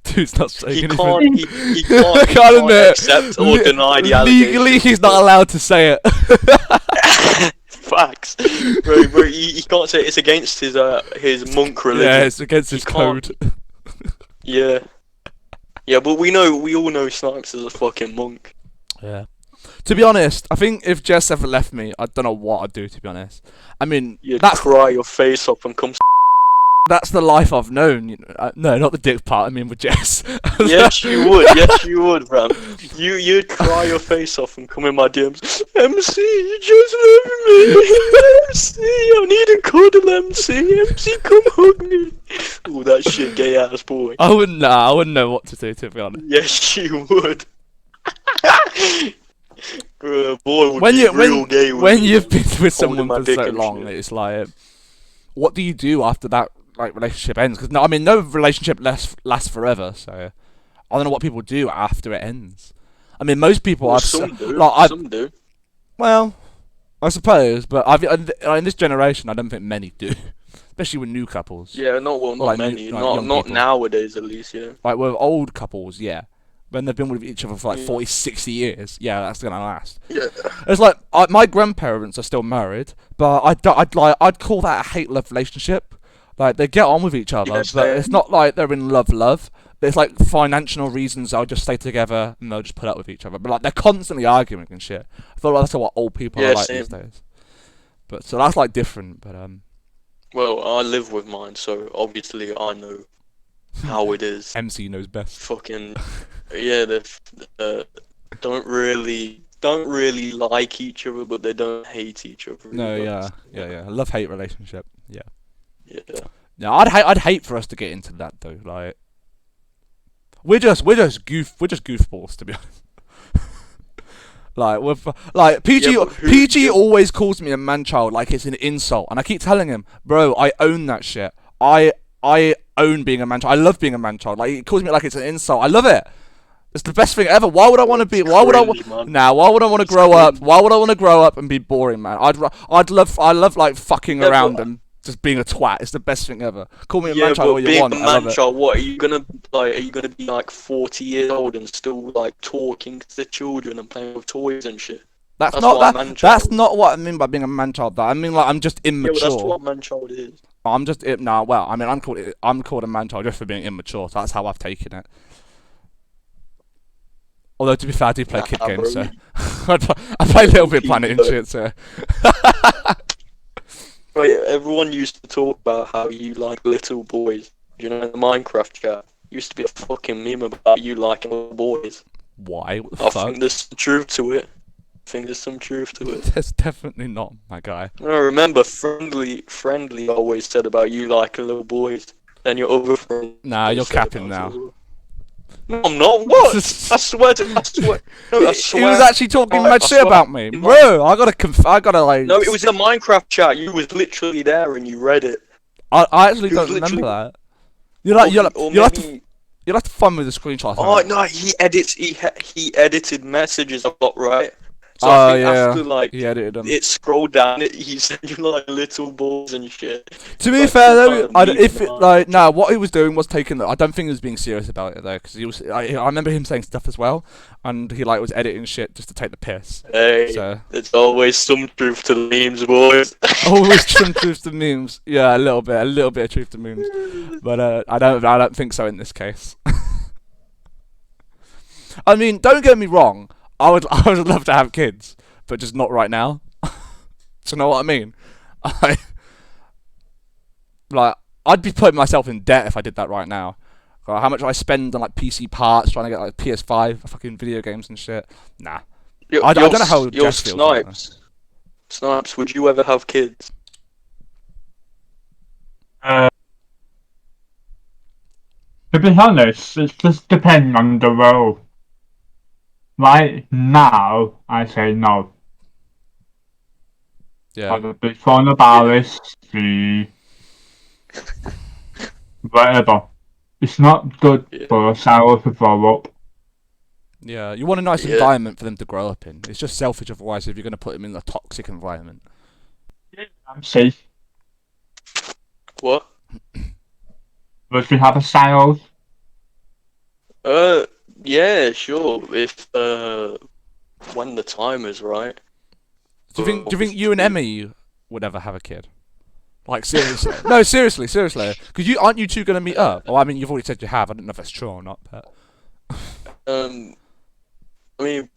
Dude's not saying anything. He can't accept or deny the allegation. Legally, he's not allowed to say it. Facts. Bro, he can't say it. It's against his monk religion. Yeah, it's against his code. Yeah. Yeah, but we all know Snipes is a fucking monk. Yeah. To be honest, I think if Jess ever left me, I don't know what I'd do, to be honest. I mean, You'd cry your face up and come That's the life I've known. You know? No, not the dick part. I mean with Jess. Yes, you would. Yes, you would, Ram. You'd cry your face off and come in my DMs. MC, you just love me. MC, I need a cuddle. MC, come hug me. Oh, that shit, gay ass boy. I wouldn't know what to do, to be honest. Yes, you would. Boy, would When be real gay. when you've been with holding someone my for dick so and long, shit. it's like, what do you do after that like relationship ends? Because no relationship lasts forever. So I don't know what people do after it ends. I mean, most people Well, have some do. like Some do. well, I suppose, but in this generation, I don't think many do, especially with new couples. Yeah, not like many. young Not people. nowadays, at least. Yeah. Like with old couples, yeah. When they've been with each other for like Yeah. 40, 60 years, yeah, that's gonna last. Yeah. It's like my grandparents are still married, but I'd call that a hate-love relationship. Like they get on with each other, Yes, but they- it's not like they're in love. There's like financial reasons they'll just stay together and they'll just put up with each other. But like they're constantly arguing and shit. I feel like that's what old people Yeah, are like same. these days. But so that's like different. But Well, I live with mine, so obviously I know how it is. MC knows best. Fucking yeah, they don't really like each other, but they don't hate each other. No, either. yeah. A love-hate relationship. Yeah. Yeah. No, I'd hate for us to get into that though. Like, we're just goofballs, to be honest. Like PG Yeah, but who- PG yeah. always calls me a man child like it's an insult, and I keep telling him, bro, I own that shit. I own being a man child. I love being a man child. Like he calls me like it's an insult. I love it. It's the best thing ever. Why would I want to be? Why would I? Cringy, man. Why would I want to It's grow up? cringy. Why would I want to grow up and be boring, man? I love like fucking Yeah, around but- and just being a twat. It's the best thing ever. Call me a Yeah, man child but all you being want. a I love man it. child, what are you gonna like? Are you gonna be like 40 years old and still like talking to children and playing with toys and shit? That's That's not what a that. man That's child- not what I mean by being a man child. That I mean like I'm just Yeah, well, immature. that's what a man child is. I'm just no. Well, I mean I'm called a man child just for being immature. So that's how I've taken it. Although to be fair, I do play kid Nah, games, bro, so I play Little Bit Planet and shit. So Right, everyone used to talk about how you like little boys. You know, in the Minecraft chat, used to be a fucking meme about you liking little boys. why? What the I fuck? think there's some truth to it. I think there's some truth to it. There's definitely not, my guy. I remember friendly always said about you liking little boys. Then your other friend. Nah, you're said capping about now. it as well. No, I'm not. What? I swear to. I swear. No, I He swear. was actually talking I mad shit swear- about me, bro. I gotta like. No, it was in a Minecraft chat. You was literally there and you read it. I actually it was don't remember literally- that. You'll have maybe- to find me the screenshots. Oh no, he edited messages a lot, right? So Oh I think yeah. after like He edited them. it scrolled down, he said you like little balls and shit. To be like, fair some though, kind of meme if it, about like what he was doing was taking. I don't think he was being serious about it though, because he was. I remember him saying stuff as well, and he like was editing shit just to take the piss. Hey, So there's always some truth to the memes, boys. always some truth to memes. Yeah, a little bit of truth to memes, but I don't think so in this case. I mean, don't get me wrong. I would love to have kids, but just not right now. Do you know what I mean? I'd be putting myself in debt if I did that right now. How much I spend on like PC parts trying to get like PS5 fucking video games and shit. Nah. I don't know how Jess feels about that. Snipes, would you ever have kids? To be honest, it just depends on the role. Right now, I say no. Yeah. The coronavirus, the whatever. It's not good Yeah. for a child to grow up. Yeah. You want a nice Yeah. environment for them to grow up in. It's just selfish otherwise if you're going to put them in a toxic environment. I'm safe. What? Would you have a child? Yeah, sure. If when the time is right. Do you think you and Emmy would ever have a kid? Like seriously? No, seriously. Because aren't you two going to meet up? Well, I mean, you've already said you have. I don't know if that's true or not, but I mean,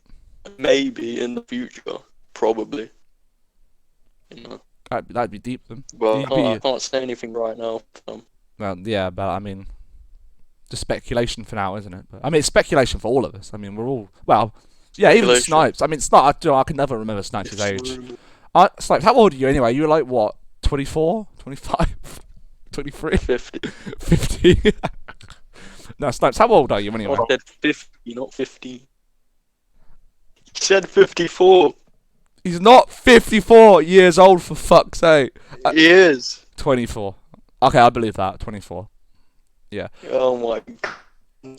maybe in the future, probably. You know, that'd be deep then. well, You'd I be- can't say anything right now. Well, yeah, but I mean, just speculation for now, isn't it? But, I mean, it's speculation for all of us. I mean, we're all well. Yeah, even Speculation. Snipes. I mean, I can never remember Snipes' age. Snipes, how old are you anyway? You were like what? 24, 25, 23, 50. 50. No, Snipes, how old are you anyway? I said 50, not 50. You said 54. He's not 54 years old, for fuck's sake. He is. 24. Okay, I believe that. 24. Yeah. Oh my god.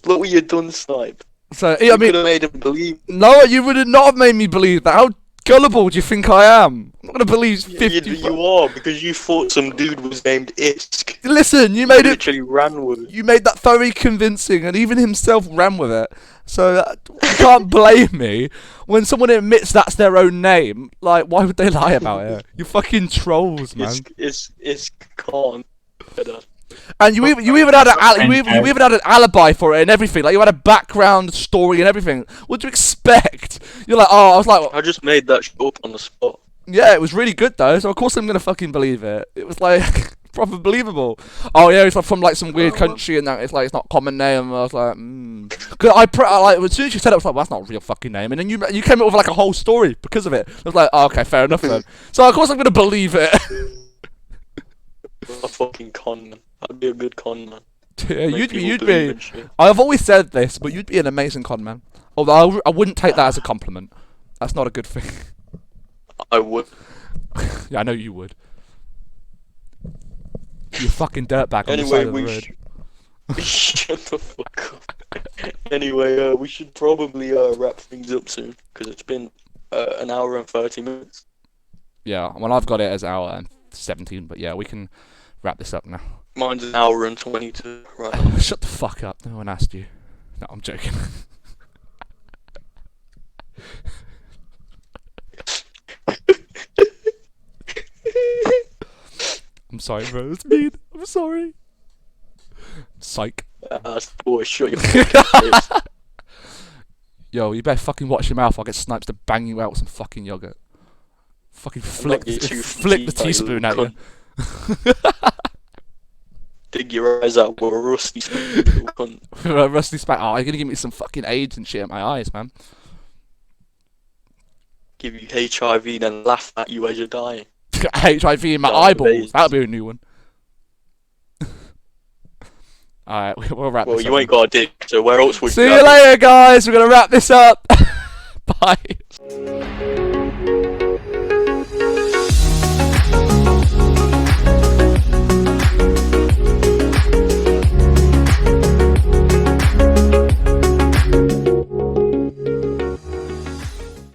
Look what you done, Snipe. So, You I mean, could have made him believe. no, you would not have made me believe that. How gullible do you think I am? I'm not going to believe he's 50. You are, because you thought some dude was named Isk. Listen, you made it. Literally ran with it. You made that very convincing, and even himself ran with it. So you can't blame me when someone admits that's their own name. Like, why would they lie about it? You fucking trolls, man. It's Khan. And you even had you even had an alibi for it and everything. Like, you had a background story and everything. What do you expect? You're like, oh, I was like, I just made that shit up on the spot. yeah, it was really good though. So of course I'm gonna fucking believe it. It was like proper believable. Oh yeah, it's like from like some weird country and that. It's like it's not a common name. And I was like, Cause I like as soon as you said it, I was like, well, that's not a real fucking name. And then you came up with like a whole story because of it. I was like, oh, okay, fair enough then. So of course I'm gonna believe it. A fucking con man. I'd be a good con man. Yeah, Make you'd people be. believe in shit. I've always said this, but you'd be an amazing con man. Although I wouldn't take that as a compliment. That's not a good thing. I would. Yeah, I know you would. You fucking dirtbag on the Anyway, side of the we road. shut the fuck up. Anyway, we should probably wrap things up soon because it's been an hour and 30 minutes. Yeah, well, I've got it as hour and 17, but yeah, we can wrap this up now. Mine's an hour and 22 right now. Shut the fuck up. No one asked you. No, I'm joking. I'm sorry, bro. It's mean. I'm sorry. Psych. Boy, shut your fucking face. Yo, you better fucking watch your mouth. I'll get Snipes to bang you out with some fucking yogurt. Fucking flick get you the teeth, teaspoon you at you. Dig your eyes out with a rusty spoon, you little cunt. A rusty spat. Oh, you're gonna give me some fucking AIDS and shit at my eyes, man. Give you HIV, then laugh at you as you're dying. HIV in my Yeah, eyeballs. AIDS. That'll be a new one. Alright, we'll wrap Well, this you up. ain't got a dick, so where else would See you you have it? later, guys. We're gonna wrap this up. Bye.